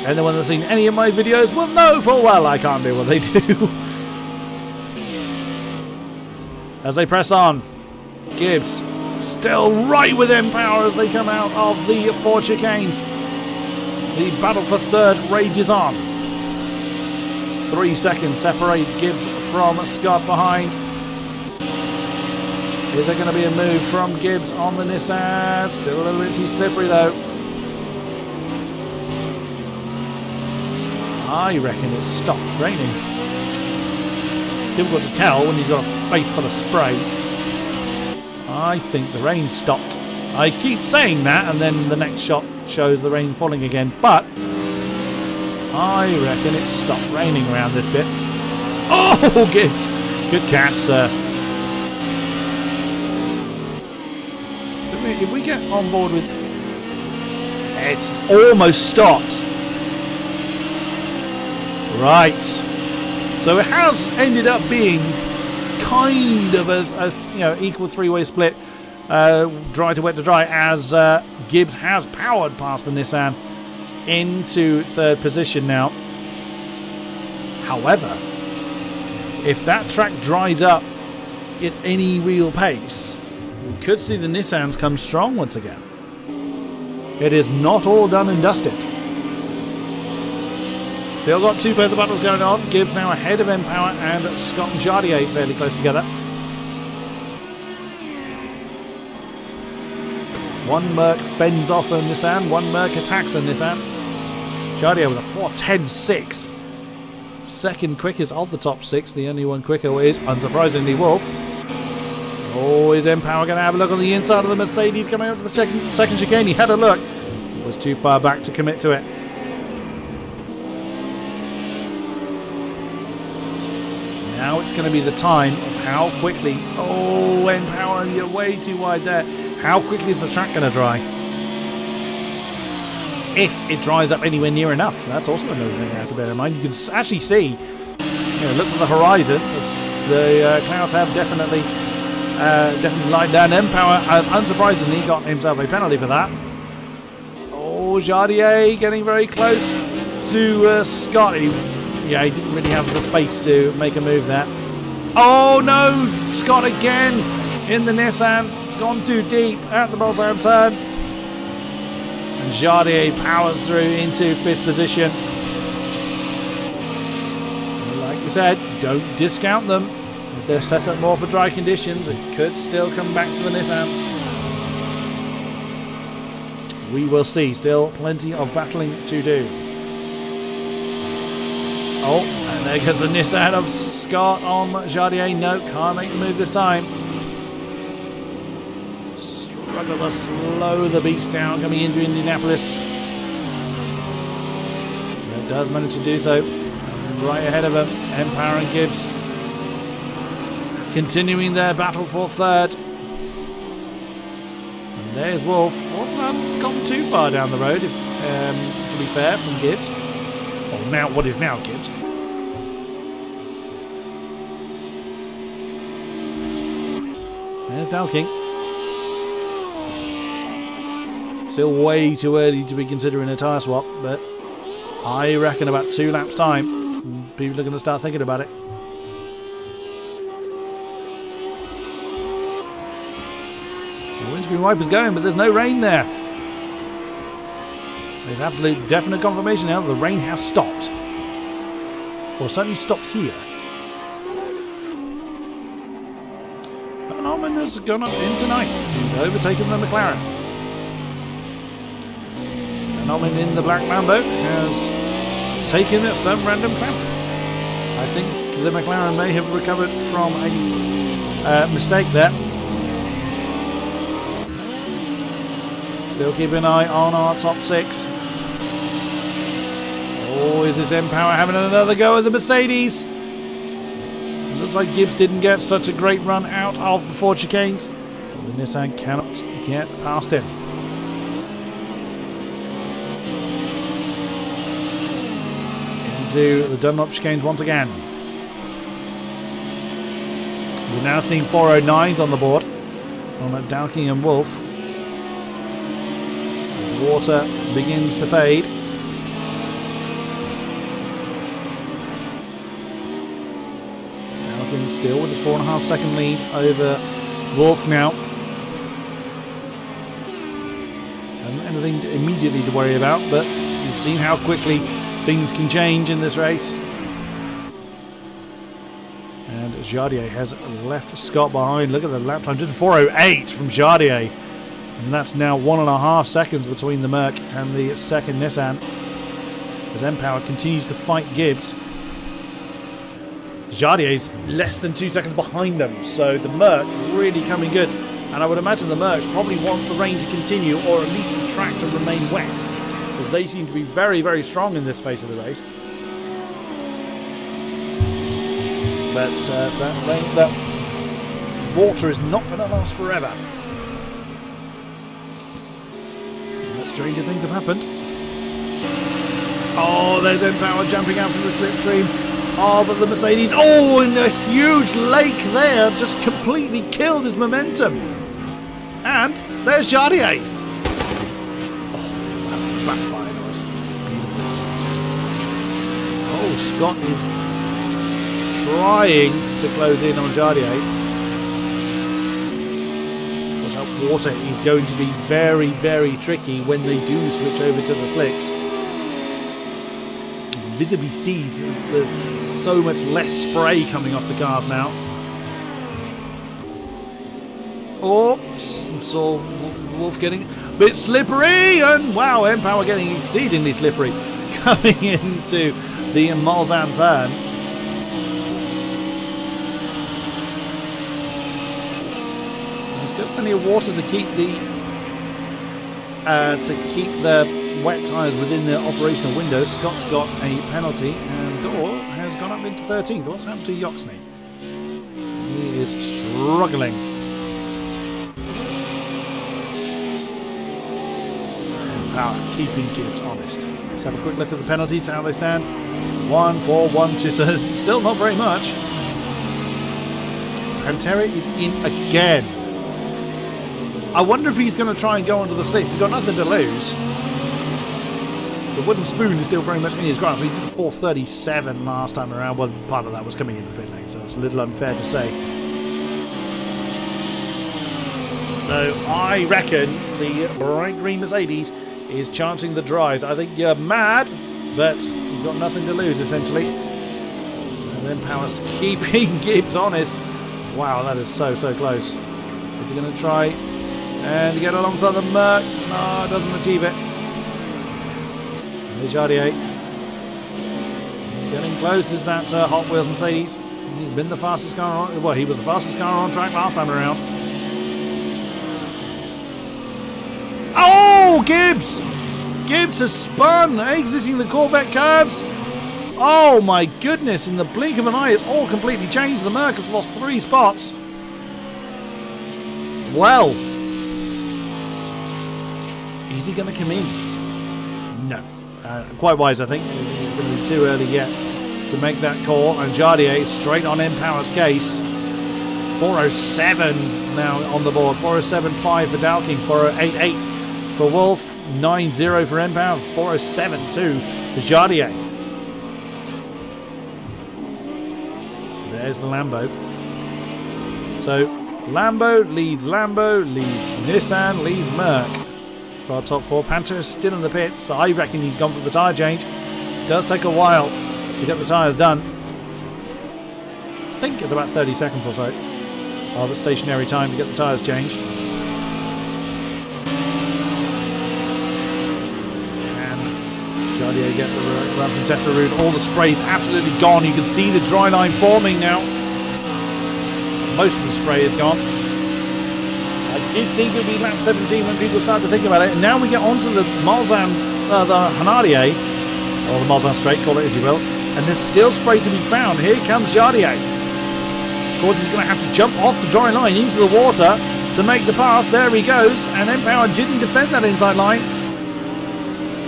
Speaker 1: Anyone that's seen any of my videos will know full well I can't do what they do. As they press on, Gibbs still right with Empower as they come out of the 4 chicanes. The battle for third rages on. 3 seconds separates Gibbs from Scott behind. Is there going to be a move from Gibbs on the Nissan? Still a little bit too slippery though. I reckon it's stopped raining. Difficult to tell when he's got a face full of spray. I think the rain stopped. I keep saying that and then the next shot shows the rain falling again, but I reckon it stopped raining around this bit. Oh, Gibbs! Good catch, sir. If we get on board with... It's almost stopped. Right. So it has ended up being kind of a equal three-way split, dry to wet to dry, as Gibbs has powered past the Nissan into third position now. However, if that track dries up at any real pace, we could see the Nissans come strong once again. It is not all done and dusted. Still got 2 pairs of battles going on. Gibbs now ahead of Empower and Scott and Jardier fairly close together. One Merc fends off a Nissan, one Merc attacks a Nissan. Jardier with a 4:10.6. Second quickest of the top 6. The only one quicker is, unsurprisingly, Wolf. Oh, is Empower going to have a look on the inside of the Mercedes coming up to the second chicane? He had a look. Was too far back to commit to it. Now it's going to be the time of how quickly... Oh, Empower, you're way too wide there. How quickly is the track going to dry? If it dries up anywhere near enough. That's also another thing I have to bear in mind. You can actually see, look to the horizon. The clouds have definitely lined down. Empower has unsurprisingly got himself a penalty for that. Oh, Jardier getting very close to Scott. He didn't really have the space to make a move there. Oh no, Scott again in the Nissan. It's gone too deep at the Bolzan turn. And Jardier powers through into 5th position. Like we said, don't discount them. If they're set up more for dry conditions, it could still come back to the Nissans. We will see. Still plenty of battling to do. Oh, and there goes the Nissan of Scott on Jardier. No, can't make the move this time. Struggle to slow the beast down coming into Indianapolis. It does manage to do so. Right ahead of him, Empower and Gibbs continuing their battle for third. And there's Wolf. Wolf hasn't gone too far down the road, to be fair, from Gibbs. Well, now what is now Gibbs? There's Dalking. Still way too early to be considering a tyre swap, but I reckon about 2 laps time, people are going to start thinking about it. The windscreen wipers going, but there's no rain there. There's absolute definite confirmation now that the rain has stopped. Or certainly stopped here. Van Almen has gone up into 9th. He's overtaken the McLaren. Van Almen in the black Lambo has taken some random tramp. I think the McLaren may have recovered from a mistake there. Still keep an eye on our top 6. Oh, is this M-Power having another go at the Mercedes? Looks like Gibbs didn't get such a great run out of the 4 chicanes. But the Nissan cannot get past him. Into the Dunlop chicanes once again. We're now seeing 409s on the board from Dalking and Wolf. As the water begins to fade. Dalking still with a 4.5 second lead over Wolf now. Hasn't anything immediately to worry about, but you've seen how quickly things can change in this race. And Jardier has left Scott behind. Look at the lap time, just 4:08 from Jardier. And that's now 1.5 seconds between the Merc and the second Nissan. As M-Power continues to fight Gibbs. Jardier's less than 2 seconds behind them. So the Merc really coming good. And I would imagine the Mercs probably want the rain to continue, or at least the track to remain wet, as they seem to be very, very strong in this phase of the race. But that water is not going to last forever. But stranger things have happened. Oh, there's M-Power jumping out from the slipstream of the Mercedes. Oh, and a huge lake there just completely killed his momentum. And there's Jardier. Backfired was beautiful. Oh, Scott is trying to close in on Jardier. But that water is going to be very, very tricky when they do switch over to the slicks. You can visibly see there's so much less spray coming off the cars now. Oops, and saw Wolf getting a bit slippery, and wow, M-Power getting exceedingly slippery coming into the Mulsanne turn. There's still plenty of water to keep the wet tyres within the operational windows. Scott's got a penalty, and Dorr has gone up into 13th. What's happened to Yoxney? He is struggling. Power keeping Gibbs honest. Let's have a quick look at the penalties, how they stand. 1, 4, 1, 2, so still not very much. Pantera is in again. I wonder if he's going to try and go onto the slicks. He's got nothing to lose. The wooden spoon is still very much in his grasp. He did 4:37 last time around. Well, part of that was coming into the pit lane, so it's a little unfair to say. So I reckon the bright green Mercedes is chancing the dries. I think you're mad, but he's got nothing to lose, essentially. And then Power's keeping Gibbs honest. Wow, that is so, so close. Is he going to try and get alongside the Merc? No, doesn't achieve it. There's Jardier. He's getting close as that Hot Wheels Mercedes. He's been the fastest car on... Well, he was the fastest car on track last time around. Oh, Gibbs! Gibbs has spun, exiting the Corvette curves. Oh my goodness, in the blink of an eye, it's all completely changed. The Merc has lost 3 spots. Well, is he going to come in? No. Quite wise, I think. It's going to be too early yet to make that call. And Jardier straight on M-Power's case. 4:07 now on the board. 4:07.5 for Dalking. 4:08.8 for Wolf. 9:0 for M-Power. 4:07.2 for Jardier. There's the Lambo. So Lambo leads Nissan, leads Merc. For our top 4, Panther is still in the pits, so I reckon he's gone for the tyre change. It does take a while to get the tyres done. I think it's about 30 seconds or so of a stationary time to get the tyres changed. And Jardier get the run from Tetra Rouge. All the spray's absolutely gone. You can see the dry line forming now. Most of the spray is gone. I did think it would be lap 17 when people started to think about it. And now we get onto the Mulsanne, the Hanardier, or the Mulsanne Straight, call it as you will. And there's still spray to be found. Here comes Jardier. Of course, he's going to have to jump off the dry line into the water to make the pass. There he goes. And Empower didn't defend that inside line.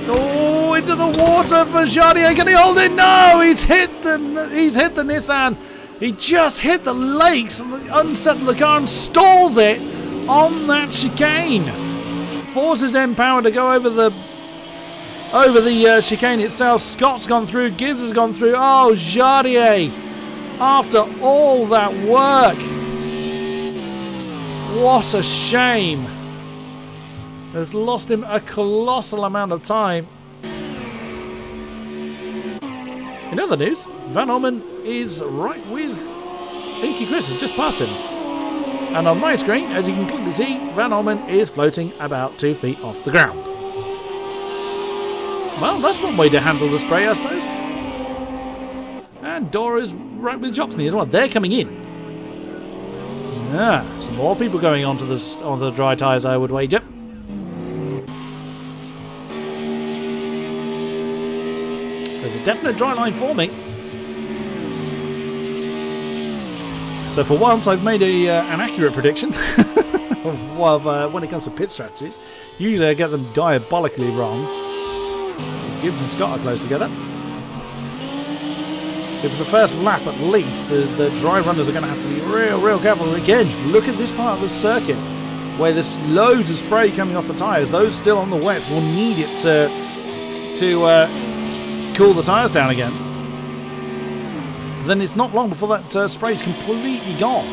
Speaker 1: Oh, into the water for Jardier. Can he hold it? No, he's hit the Nissan. He just hit the lakes and unsettled the car and stalls it on that chicane. Forces Empower to go over the chicane itself. Scott's gone through. Gibbs has gone through. Oh, Jardier. After all that work. What a shame. Has lost him a colossal amount of time. In other news, Van Orman is right with Inky Chris, has just passed him. And on my screen, as you can clearly see, Van Orman is floating about 2 feet off the ground. Well, that's one way to handle the spray, I suppose. And Dora's right with Joxney as well. They're coming in. Yeah, some more people going onto the dry tyres, I would wager. There's a definite dry line forming. So for once, I've made an accurate prediction of when it comes to pit strategies. Usually I get them diabolically wrong. Gibbs and Scott are close together. So for the first lap at least, the dry runners are going to have to be real careful. Again, look at this part of the circuit where there's loads of spray coming off the tyres. Those still on the wet will need it to cool the tyres down again. Then it's not long before that spray's completely gone.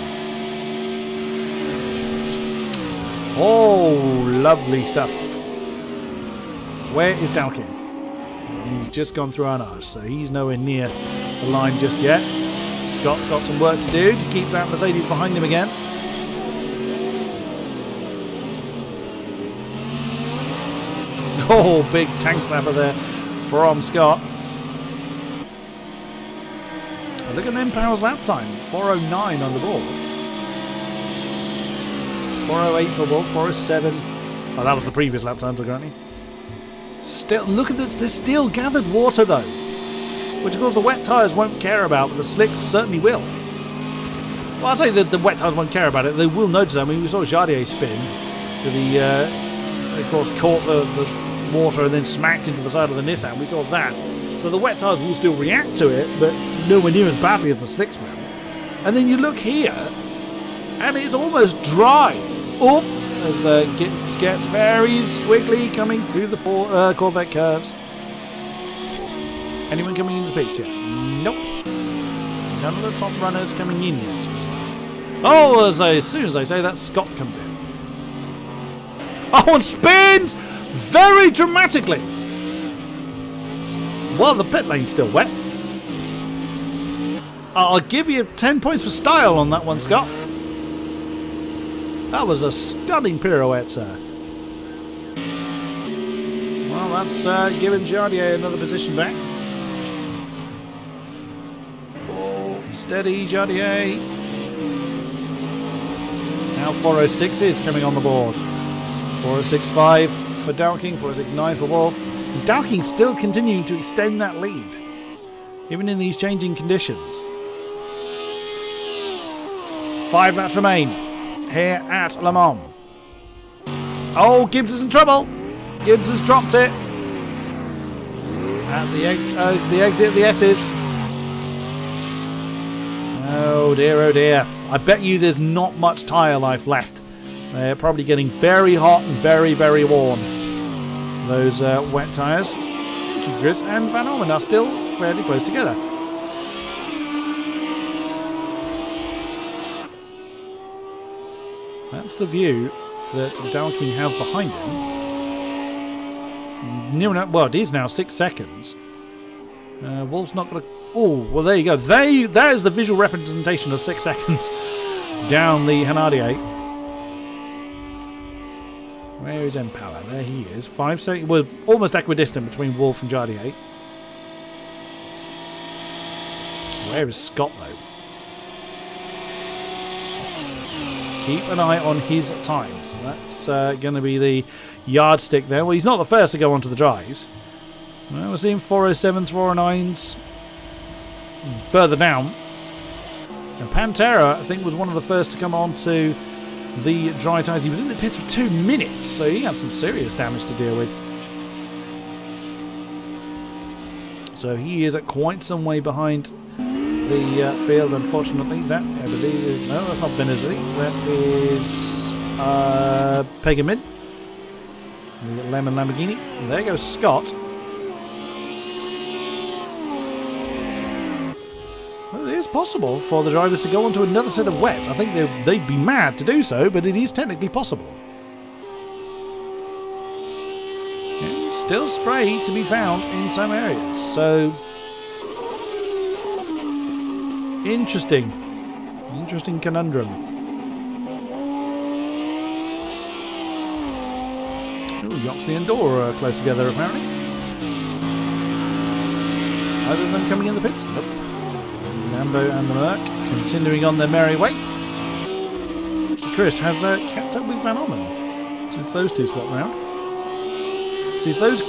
Speaker 1: Oh, lovely stuff. Where is Dalkin? He's just gone through our nose, so he's nowhere near the line just yet. Scott's got some work to do to keep that Mercedes behind him again. Oh, big tank slapper there from Scott. Look at them Power's lap time. 4:09 on the board. 4:08 for Wolf. 4:07. Oh, that was the previous lap times, apparently. Still, look at this. There's still gathered water, though. Which, of course, the wet tyres won't care about, but the slicks certainly will. Well, I'll say that the wet tyres won't care about it. They will notice that. I mean, we saw Jardier spin. Because he, of course, caught the water and then smacked into the side of the Nissan. We saw that. So the wet tyres will still react to it, but nowhere near as badly as the slicks will. And then you look here, and it's almost dry. Oh, as Gibbs gets very squiggly coming through the Corvette curves. Anyone coming into the picture? Nope. None of the top runners coming in yet. Oh, as soon as I say that, Scott comes in. Oh, and spins very dramatically. Well, the pit lane's still wet. I'll give you 10 points for style on that one, Scott. That was a stunning pirouette, sir. Well, that's giving Jardier another position back. Oh, steady, Jardier. Now 4:06 is coming on the board. 4:06.5 for Dalking, 4:06.9 for Wolf. Dalking's still continuing to extend that lead, even in these changing conditions. 5 laps remain here at Le Mans. Oh, Gibbs is in trouble. Gibbs has dropped it at the exit of the S's. Oh dear, oh dear. I bet you there's not much tyre life left. They're probably getting very hot and very, very warm. Those wet tyres. Chris and Van Orman are still fairly close together. That's the view that Dalking has behind him. Near enough, well, it is now 6 seconds. Wolf's not going to... Oh, well, there you go. That is the visual representation of 6 seconds down the Hanardier. Where is Empower? There he is. 5 seconds. Well, almost equidistant between Wolf and Jardier. Where is Scott, though? Keep an eye on his times. That's going to be the yardstick there. Well, he's not the first to go onto the dries. Well, we're seeing 407s, 409s further down. And Pantera, I think, was one of the first to come on to the dry tyres. He was in the pits for 2 minutes, so he had some serious damage to deal with. So he is at quite some way behind the field, unfortunately. That, I believe, is... No, that's not Benazzi. That is Pagan Mid. We've got Lemon Lamborghini. And there goes Scott. Well, it is possible for the drivers to go onto another set of wet. I think they'd be mad to do so, but it is technically possible. Yeah, still spray to be found in some areas, so... Interesting conundrum. Oh, Yoxley and Dora are close together apparently. Either of them coming in the pits? Nope. Lambo and the Merc continuing on their merry way. Chris has kept up with Van Orman since those two swapped round. So it's those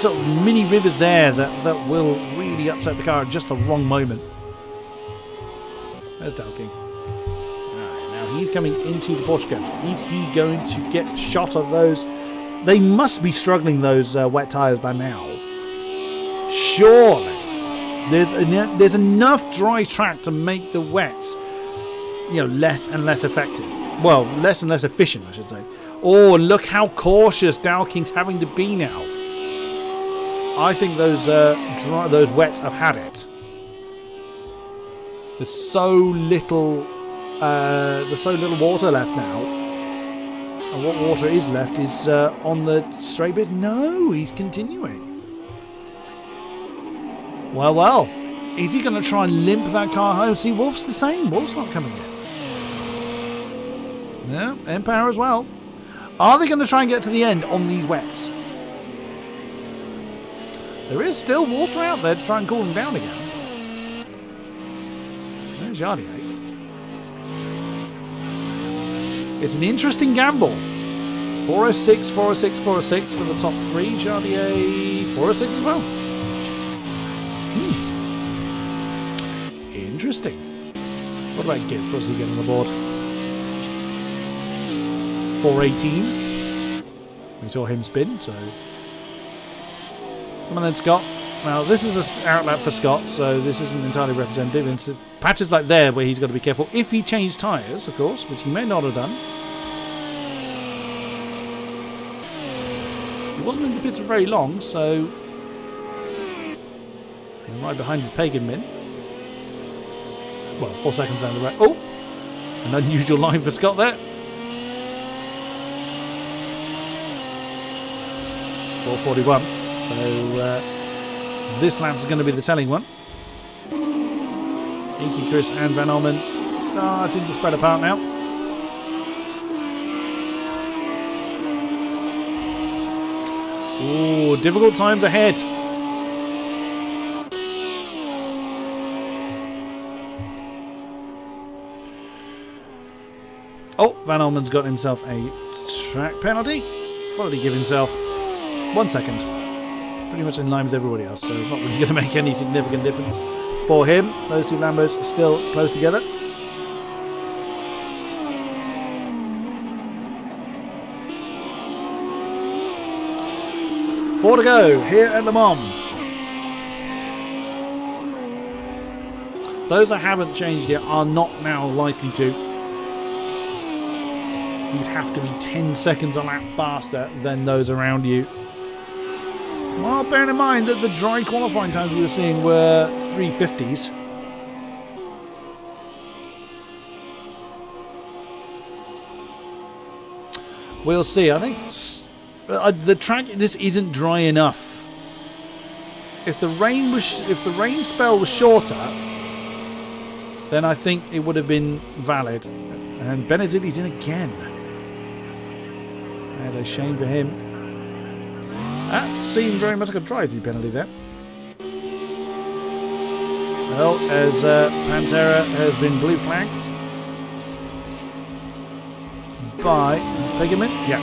Speaker 1: sort of mini rivers there that will really upset the car at just the wrong moment. There's Dalking. Right, now he's coming into the Porsche curbs. Is he going to get shot of those? They must be struggling, those wet tyres by now. Surely. There's enough dry track to make the wets, less and less effective. Well, less and less efficient, I should say. Oh, look how cautious Dalking's having to be now. I think those wets have had it. There's so little water left now, and what water is left is on the straight bit. No, he's continuing. Well, is he going to try and limp that car home? See, Wolf's the same. Wolf's not coming in. No, Empower as well. Are they going to try and get to the end on these wets? There is still water out there to try and cool them down again. There's Jardier. It's an interesting gamble. 406, 406, 406 for the top three. Jardier 406 as well. Interesting. What about Gibbs? What's he getting on the board? 418. We saw him spin, so... Come on then, Scott. Now, this is an outlet for Scott, so this isn't entirely representative. It's patches like there where he's got to be careful. If he changed tyres, of course, which he may not have done. He wasn't in the pits for very long, so... And right behind his Pagan Min. Well, 4 seconds down the road. Oh! An unusual line for Scott there. 441. So this lap's going to be the telling one. Inky, Chris and Van Orman starting to spread apart now. Ooh, difficult times ahead. Oh, Van Orman's got himself a track penalty. What did he give himself? 1 second. Pretty much in line with everybody else, so it's not really going to make any significant difference for him. Those two Lambos still close together. Four to go here at Le Mans. Those that haven't changed yet are not now likely to. You'd have to be 10 seconds a lap faster than those around you. Well, bearing in mind that the dry qualifying times we were seeing were 350s. We'll see. I think the track just isn't dry enough. If the rain spell was shorter, then I think it would have been valid. And Benezzetti's in again. That's a shame for him. That seemed very much like a drive-through penalty there. Well, as Pantera has been blue flagged by Pigament. Yeah.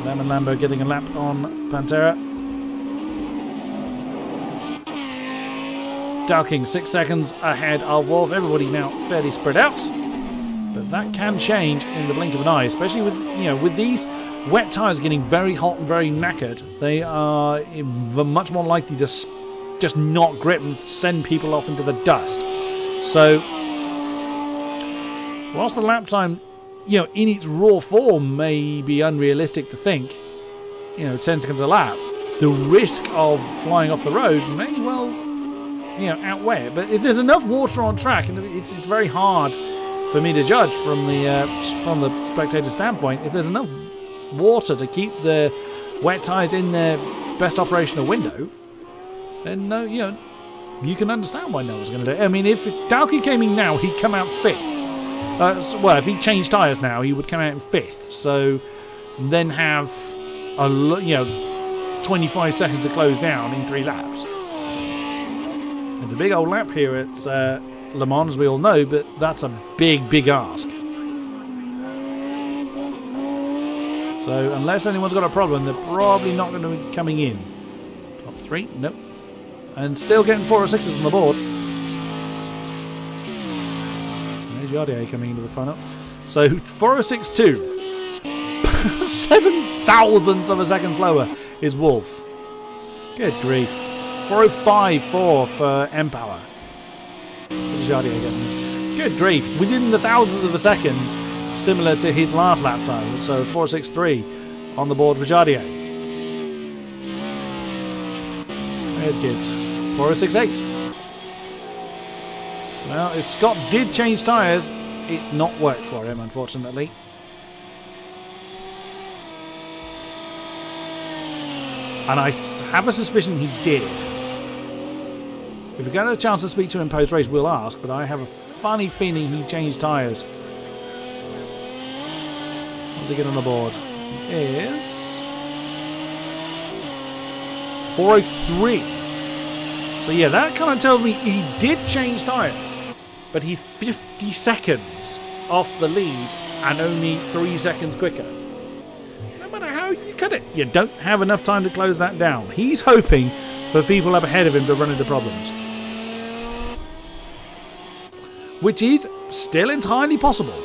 Speaker 1: Lemon Lambo getting a lap on Pantera. Dalking 6 seconds ahead of Wolf. Everybody now fairly spread out. But that can change in the blink of an eye, especially with these wet tyres getting very hot and very knackered. They are much more likely to just not grip and send people off into the dust. So, whilst the lap time, in its raw form may be unrealistic to think, 10 seconds a lap, the risk of flying off the road may well, outweigh it. But if there's enough water on track, and it's very hard for me to judge from the spectator standpoint, if there's enough water to keep the wet tyres in their best operational window, then no, you can understand why no one's going to do it. I mean, if Dalkey came in now, he'd come out 5th. Well, if he changed tyres now, he would come out in 5th. So then have 25 seconds to close down in 3 laps. It's a big old lap here at Le Mans, as we all know, but that's a big, big ask. So unless anyone's got a problem, they're probably not going to be coming in. Top 3? Nope. And still getting 406s on the board. There's Jardier coming into the front. So 406.2. 7 thousandths of a second slower is Wolf. Good grief. 405.4 for M-Power. Jardier again. Good grief. Within the thousands of a second, similar to his last lap time. So 463 on the board for Jardier. There's Gibbs. 406.8. Well, if Scott did change tyres, it's not worked for him, unfortunately. And I have a suspicion he did. If we get a chance to speak to him post-race, we'll ask, but I have a funny feeling he changed tyres. What's he get on the board? It is 403. So yeah, that kind of tells me he did change tyres, but he's 50 seconds off the lead and only 3 seconds quicker. No matter how you cut it, you don't have enough time to close that down. He's hoping for people up ahead of him to run into problems, which is still entirely possible.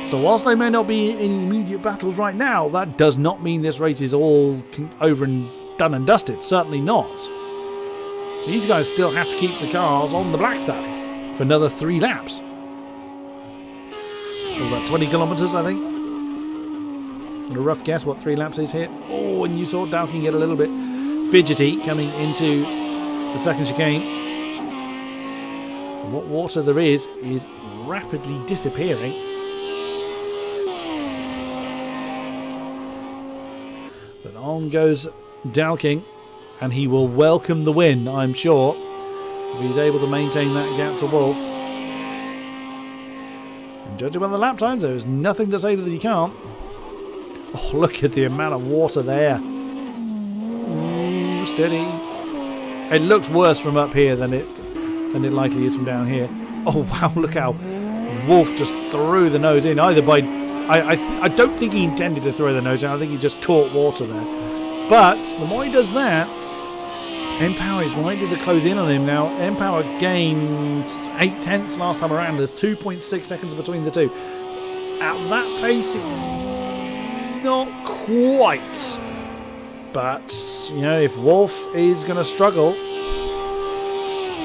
Speaker 1: So whilst they may not be in immediate battles right now, that does not mean this race is all over and done and dusted. Certainly not. These guys still have to keep the cars on the black stuff for another 3 laps. About 20 kilometres, I think. And a rough guess what 3 laps is here. Oh, and you saw Dalkin get a little bit fidgety coming into the second chicane. And what water there is rapidly disappearing. But on goes Dalking, and he will welcome the win, I'm sure, if he's able to maintain that gap to Wolf. And judging by the lap times, there is nothing to say that he can't. Oh, look at the amount of water there. Ooh, steady. It looks worse from up here than it likely is from down here. Oh wow, look how Wolf just threw the nose in. Either by I don't think he intended to throw the nose in. I think he just caught water there. But the more he does that, M-Power is likely to close in on him now. M-Power gained 8 tenths last time around. There's 2.6 seconds between the two. At that pace, not quite. But, if Wolf is going to struggle,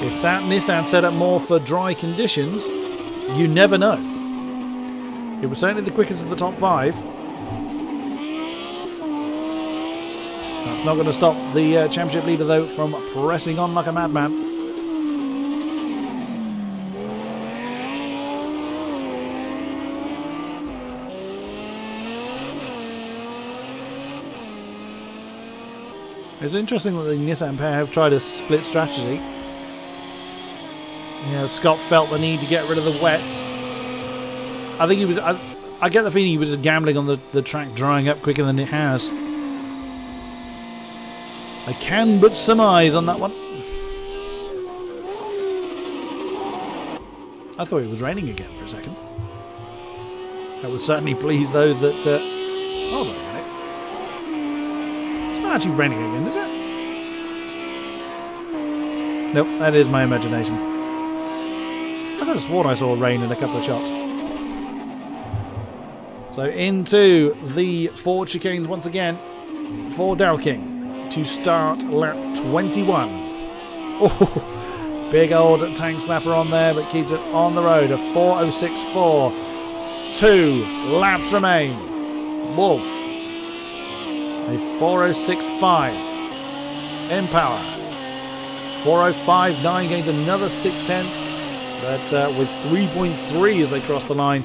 Speaker 1: if that Nissan set up more for dry conditions, you never know. It was certainly the quickest of the top 5. That's not going to stop the championship leader, though, from pressing on like a madman. It's interesting that the Nissan pair have tried a split strategy. You know, Scott felt the need to get rid of the wets. I think he was. I get the feeling he was just gambling on the track drying up quicker than it has. I can but surmise on that one. I thought it was raining again for a second. That would certainly please those that... hold on a minute. It's not actually raining again, is it? Nope, that is my imagination. I could have sworn I saw rain in a couple of shots. So into the Ford chicanes once again for Dalking to start lap 21. Oh, big old tank slapper on there, but keeps it on the road. A 4:06.4. 2 laps remain. Wolf. A 4:06.5. Empower. 4:05.9 gains another 0.6. But with 3.3 as they cross the line,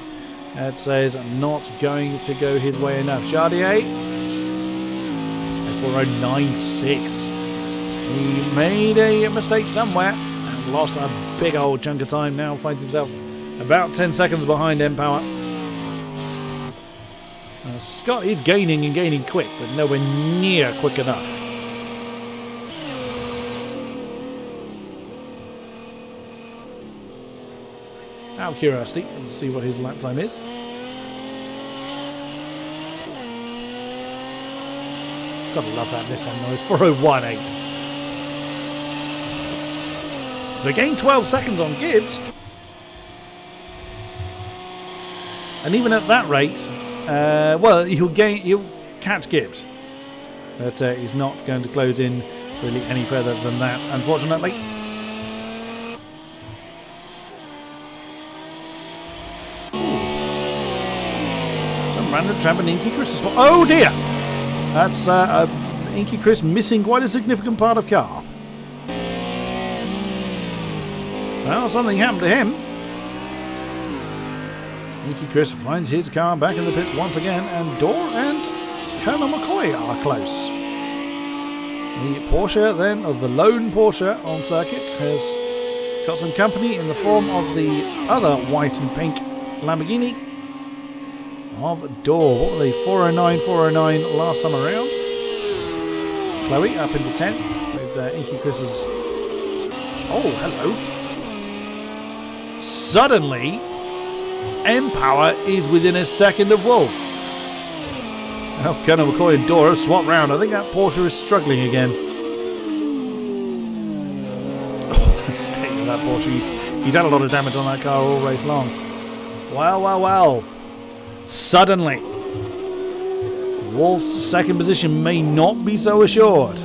Speaker 1: that says not going to go his way enough. Chardier. A 4:09.6. He made a mistake somewhere. Lost a big old chunk of time. Now finds himself about 10 seconds behind Empower. Scott is gaining and gaining quick, but nowhere near quick enough. Out of curiosity, let's see what his lap time is. Gotta love that Nissan noise. 4:01.8. So he gained 12 seconds on Gibbs. And even at that rate, well, he'll catch Gibbs. But he's not going to close in really any further than that, unfortunately. Some random tramp and Inky Chris as well. Oh dear! That's Inky Chris missing quite a significant part of car. Well, something happened to him. Inky Chris finds his car back in the pits once again, and Dorr and Colonel McCoy are close. The Porsche then, or the lone Porsche on circuit, has got some company in the form of the other white and pink Lamborghini of Dorr. What were they? 4:09 last time around. Chloe up into 10th with Inky Chris's... Oh, hello. Suddenly, Empower is within a second of Wolf. Now, Colonel McCoy and Dorr have swapped round. I think that Porsche is struggling again. Oh, the state of that Porsche. He's had a lot of damage on that car all race long. Well. Suddenly, Wolf's second position may not be so assured.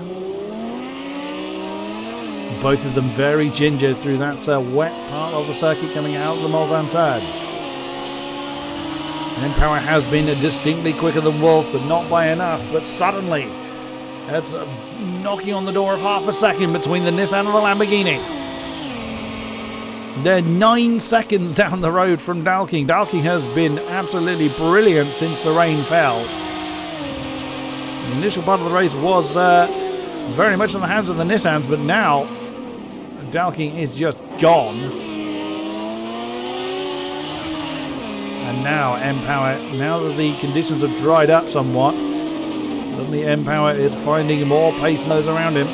Speaker 1: Both of them very ginger through that wet part of the circuit coming out of the Mulsanne turn. Empower has been distinctly quicker than Wolf, but not by enough. But suddenly, that's knocking on the door of half a second between the Nissan and the Lamborghini. They're 9 seconds down the road from Dalking. Dalking has been absolutely brilliant since the rain fell. The initial part of the race was very much in the hands of the Nissans, but now Dalking is just gone. And now Empower, now that the conditions have dried up somewhat, suddenly Empower is finding more pace than those around him.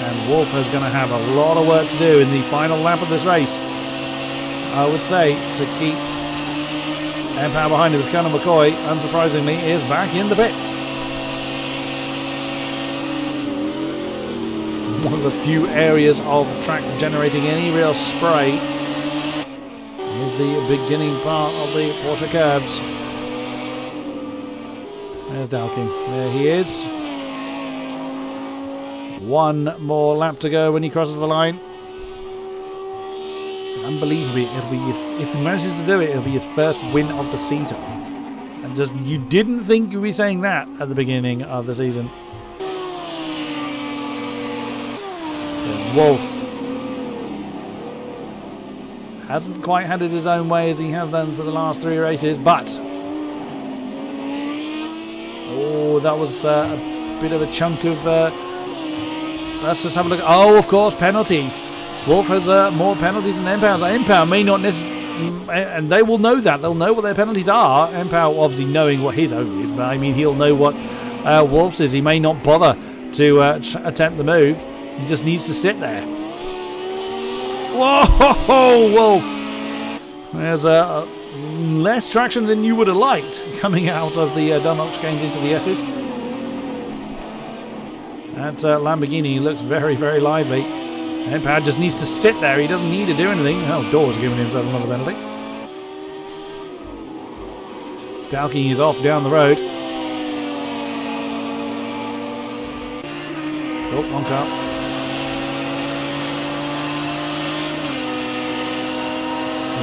Speaker 1: And Wolf is going to have a lot of work to do in the final lap of this race, I would say, to keep Empower behind him. As Colonel McCoy, unsurprisingly, is back in the pits. One of the few areas of track generating any real spray is the beginning part of the Porsche curves. There's Dalking. There he is. One more lap to go when he crosses the line. Unbelievably, it'll be if he manages to do it, it'll be his first win of the season. And just you didn't think you'd be saying that at the beginning of the season. Wolf hasn't quite had it his own way as he has done for the last 3 races, but that was a bit of a chunk of... let's just have a look. Oh, of course, penalties. Wolf has more penalties than Empower. So Empower may not necessarily... And they will know that. They'll know what their penalties are. Empower obviously knowing what his own is, but I mean, he'll know what Wolf's is. He may not bother to attempt the move. He just needs to sit there. Whoa, Wolf! There's less traction than you would have liked coming out of the Dunlop chicanes into the S's. That Lamborghini looks very, very lively. Empower just needs to sit there. He doesn't need to do anything. Oh, Dawes giving himself another penalty. Dalking is off down the road. Oh, one car.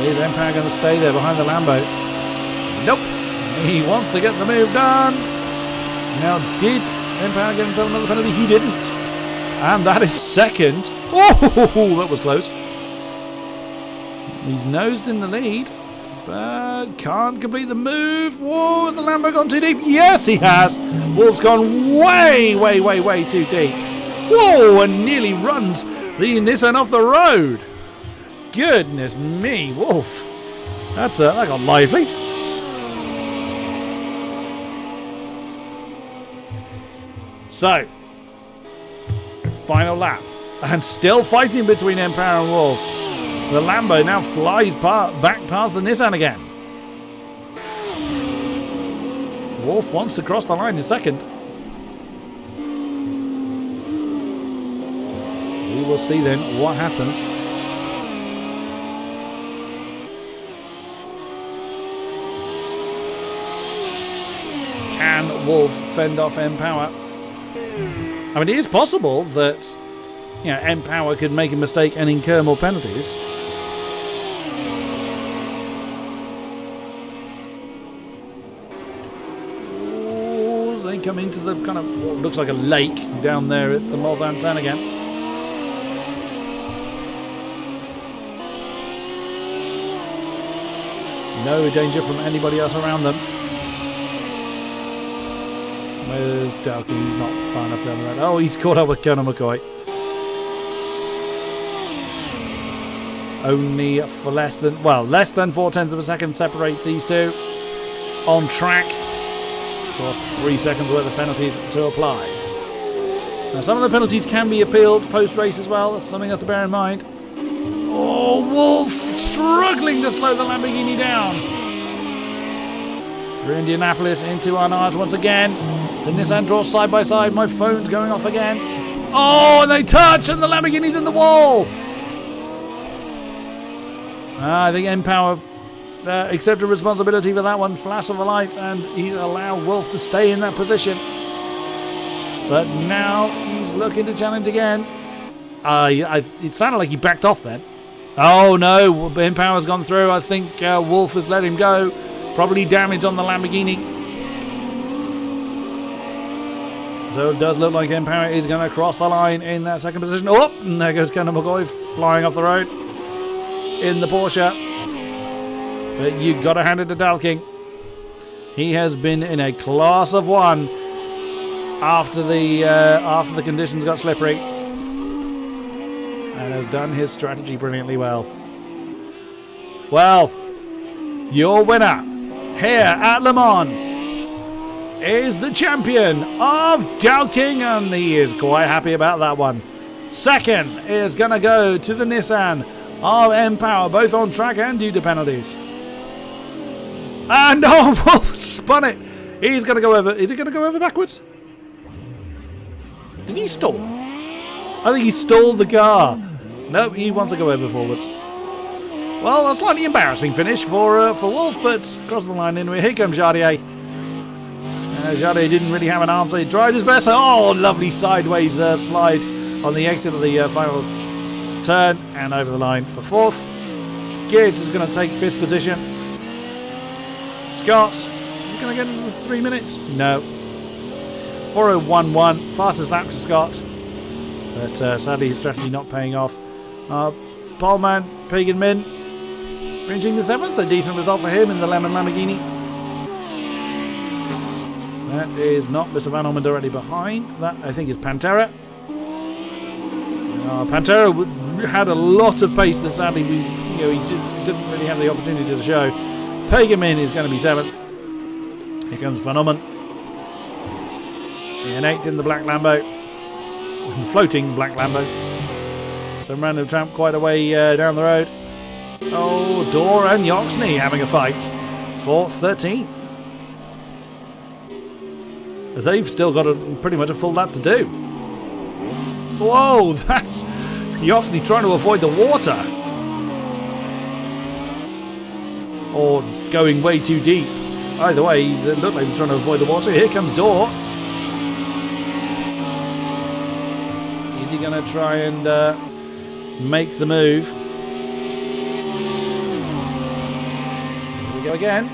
Speaker 1: Is Empower going to stay there behind the Lambo? Nope. He wants to get the move done. Now, did Empower get himself another penalty? He didn't. And that is second. Oh, that was close. He's nosed in the lead, but can't complete the move. Whoa, has the Lambo gone too deep? Yes, he has. Wolf's gone way, way, way, way too deep. Whoa, and nearly runs the Nissan off the road. Goodness me, Wolf. That got lively. So, final lap. And still fighting between Empower and Wolf. The Lambo now flies back past the Nissan again. Wolf wants to cross the line in second. We will see then what happens. Can Wolf fend off Empower? I mean, it is possible that Empower could make a mistake and incur more penalties. Ooh, as they come into the kind of what looks like a lake down there at the Mulsanne turn again. No danger from anybody else around them. Where's Dalkin? He's not far enough down the road. Oh, he's caught up with Colonel McCoy. Only for less than 4/10 of a second separate these two. On track. Of course, 3 seconds worth of penalties to apply. Now, some of the penalties can be appealed post-race as well. That's something else to bear in mind. Oh, Wolf struggling to slow the Lamborghini down. Through Indianapolis into Arnage once again. The Nissan draws side by side. My phone's going off again. Oh, and they touch, and the Lamborghini's in the wall. I think Empower accepted responsibility for that one. Flash of the lights, and he's allowed Wolf to stay in that position. But now he's looking to challenge again. It sounded like he backed off then. Oh no, Empower's gone through. I think Wolf has let him go. Probably damage on the Lamborghini. So it does look like Empower is going to cross the line in that second position. Oh, and there goes Colonel McCoy flying off the road in the Porsche. But you've got to hand it to Dalking. He has been in a class of one after the conditions got slippery, and has done his strategy brilliantly well. Well, your winner here at Le Mans is the champion of Dalking, and he is quite happy about that one. Second is going to go to the Nissan of Empower, both on track and due to penalties. And Wolf spun it. He's going to go over. Is he going to go over backwards? Did he stall? I think he stalled the car. No, he wants to go over forwards. Well, a slightly embarrassing finish for Wolf, but across the line anyway. Here comes Jardier. Jardier didn't really have an answer. He tried his best. Oh, lovely sideways slide on the exit of the final turn and over the line for fourth. Gibbs is going to take fifth position. Scott, you going to get into the 3 minutes? No. 4:01.1, fastest lap to Scott. But sadly, his strategy not paying off. Poleman, Pagan Min, reaching the 7th. A decent result for him in the Lemon Lamborghini. That is not Mr. Van Orman directly behind. That, I think, is Pantera. Pantera had a lot of pace that sadly he didn't really have the opportunity to show. Pagerman is going to be 7th. Here comes Van Orman. In 8th in the black Lambo. The floating black Lambo. So Random Tramp quite a way down the road. Oh, Dor and Yoxney having a fight. 4th, 13th. They've still got pretty much a full lap to do. Whoa, that's Yoxney trying to avoid the water. Or going way too deep. Either way, it looked like he was trying to avoid the water. Here comes Dor. Is he going to try and make the move? Here we go again.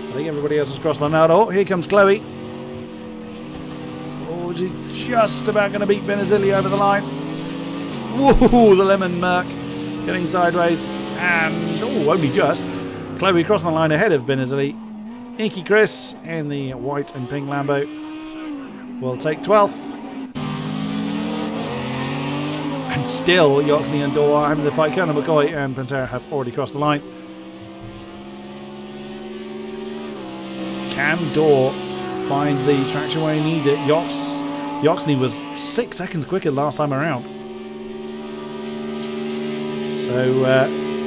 Speaker 1: I think everybody else has crossed the line now. Oh, here comes Chloe. Oh, she's just about going to beat Benazili over the line. Whoa, the lemon Merc getting sideways. And, oh, only just. Chloe crossing the line ahead of Benazili. Inky Chris in the white and pink Lambo will take 12th. And still, Yoxney and Dor are having the fight. Colonel McCoy and Pantera have already crossed the line. Can Dor find the traction where he needs it? Yoxney was 6 seconds quicker last time around. So,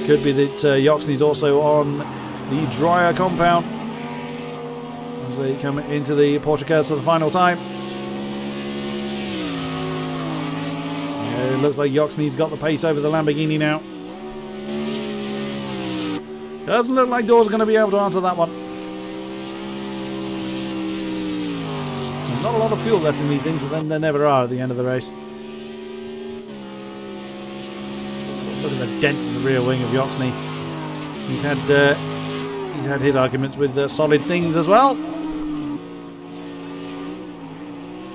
Speaker 1: could be that Yoxney's also on the drier compound as they come into the Porsche Cars for the final time. It looks like Yoxney's got the pace over the Lamborghini now. Doesn't look like Dor's going to be able to answer that one. And not a lot of fuel left in these things, but then there never are at the end of the race. Look at the dent in the rear wing of Yoxney. He's had his arguments with solid things as well.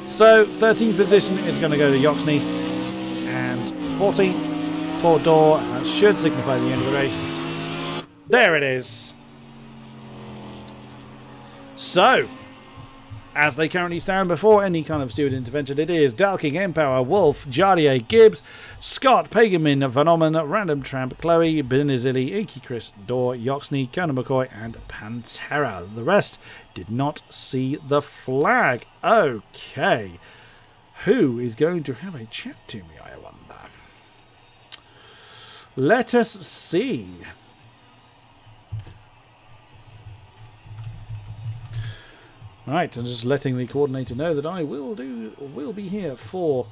Speaker 1: So 13th position is going to go to Yoxney, and 14th for Dor. That should signify the end of the race. There it is. So, as they currently stand before any kind of steward intervention, it is Dalking, Empower, Wolf, Jardier, Gibbs, Scott, Pagerman, Van Orman, Random Tramp, Chloe, Benazili, Inky Chris, Dor, Yoxney, Colonel McCoy, and Pantera. The rest did not see the flag. Okay. Who is going to have a chat to me, I wonder? Let us see. Right, and just letting the coordinator know that I will be here for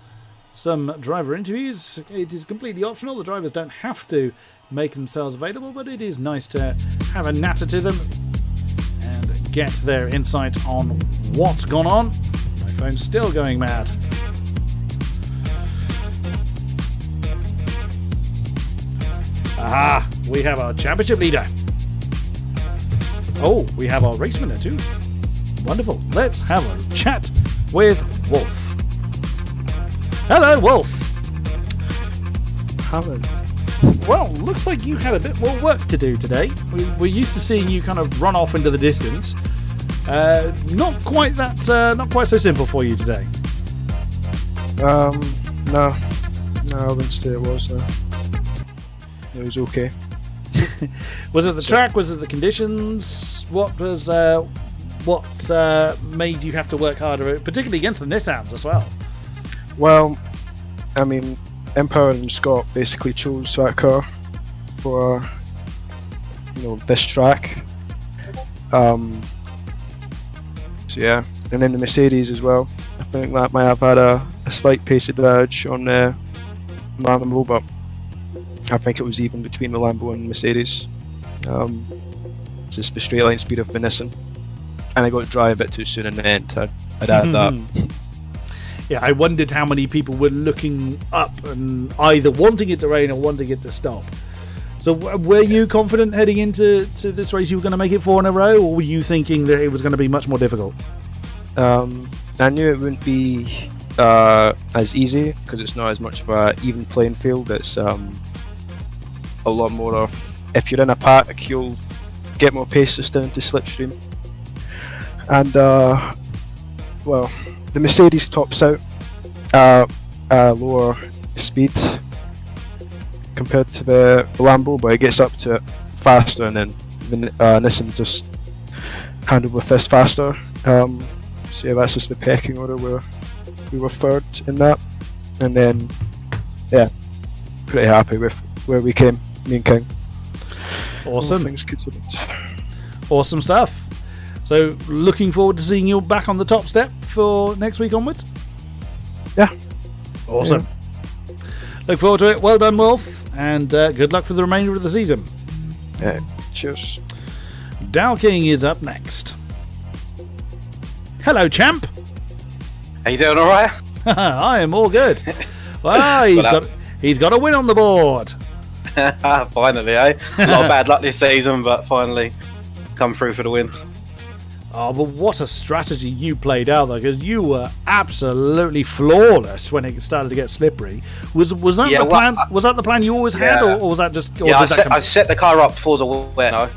Speaker 1: some driver interviews. It is completely optional. The drivers don't have to make themselves available, but it is nice to have a natter to them and get their insight on what's gone on. My phone's still going mad. Aha! We have our championship leader. Oh, we have our race winner too. Wonderful. Let's have a chat with Wolf. Hello, Wolf.
Speaker 3: Hello.
Speaker 1: Well, looks like you had a bit more work to do today. We're used to seeing you kind of run off into the distance. Not quite so simple for you today.
Speaker 3: No, I wouldn't say it was. It was okay.
Speaker 1: Was it the track? Was it the conditions? What made you have to work harder, particularly against the Nissans as well?
Speaker 3: Well, I mean, Empower and Scott basically chose that car for this track. So yeah, and then the Mercedes as well. I think that might have had a slight pace advantage on the Lambo, but I think it was even between the Lambo and Mercedes. It's just the straight line speed of the Nissan. And I got dry a bit too soon in the end. I'd add that.
Speaker 1: Yeah, I wondered how many people were looking up and either wanting it to rain or wanting it to stop. So were you confident heading into this race you were going to make it 4 in a row, or were you thinking that it was going to be much more difficult?
Speaker 3: I knew it wouldn't be as easy because it's not as much of an even playing field. It's a lot more of, if you're in a pack, you'll get more pace just down to slipstream. and well, the Mercedes tops out lower speed compared to the Lambo, but it gets up to it faster, and then Nissan just handled with this faster. So yeah, that's just the pecking order where we were third in that, and then yeah, pretty happy with where we came, me and King.
Speaker 1: Awesome.
Speaker 3: All things considered.
Speaker 1: Awesome stuff. So looking forward to seeing you back on the top step for next week onwards.
Speaker 3: Yeah.
Speaker 1: Awesome. Look forward to it. Well done, Wolf, and good luck for the remainder of the season.
Speaker 3: Yeah. Cheers.
Speaker 1: Dal King is up next. Hello, champ.
Speaker 4: How you doing? All right?
Speaker 1: I am all good. Well, he's got a win on the board.
Speaker 4: Finally, eh? A lot of bad luck this season, but finally come through for the win.
Speaker 1: Oh, but what a strategy you played out there, because you were absolutely flawless when it started to get slippery. Was that the plan? Was that the plan you always had, or was that just? Or
Speaker 4: I set the car up for the win. So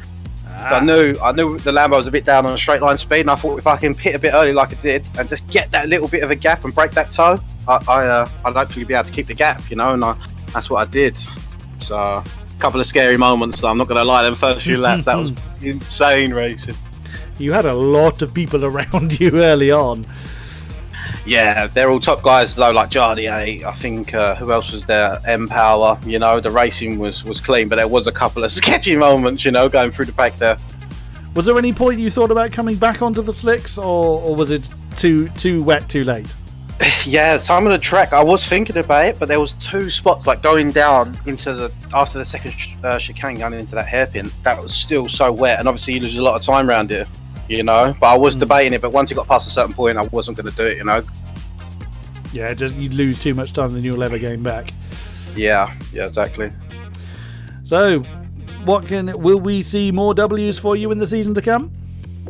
Speaker 4: I knew the Lambo was a bit down on a straight line speed, and I thought if I can pit a bit early like I did, and just get that little bit of a gap and break that toe, I'd hopefully be able to keep the gap, you know, and that's what I did. So a couple of scary moments. I'm not going to lie, them first few laps, that was insane racing.
Speaker 1: You had a lot of people around you early on.
Speaker 4: Yeah, they're all top guys though, like Jardier. I think who else was there? M-Power. You know, the racing was clean, but there was a couple of sketchy moments, you know, going through the pack there.
Speaker 1: Was there any point you thought about coming back onto the slicks, or was it too wet, too late?
Speaker 4: Yeah, some of the track I was thinking about it, but there was two spots like going down into after the second chicane going into that hairpin. That was still so wet, and obviously you lose a lot of time around it, you know. But I was debating it, but once it got past a certain point, I wasn't going to do it, you know.
Speaker 1: Yeah, just you'd lose too much time, then you'll ever gain back.
Speaker 4: Yeah, exactly.
Speaker 1: So, will we see more W's for you in the season to come?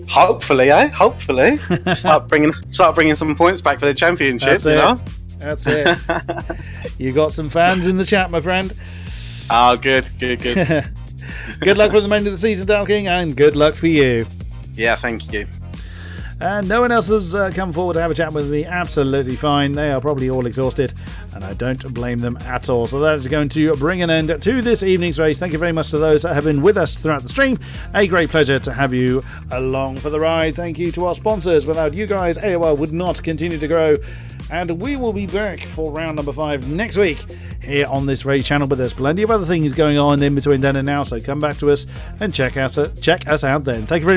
Speaker 4: Hopefully, Hopefully, start bringing some points back for the championship.
Speaker 1: That's it. You got some fans in the chat, my friend.
Speaker 4: Oh, good.
Speaker 1: Good luck for the remainder of the season, Dal King, and good luck for you.
Speaker 4: Yeah, thank you.
Speaker 1: And no one else has come forward to have a chat with me. Absolutely fine. They are probably all exhausted, and I don't blame them at all. So that is going to bring an end to this evening's race. Thank you very much to those that have been with us throughout the stream. A great pleasure to have you along for the ride. Thank you to our sponsors. Without you guys, AOR would not continue to grow. And we will be back for round number 5 next week here on this race channel. But there's plenty of other things going on in between then and now. So come back to us and check us out then. Thank you very much.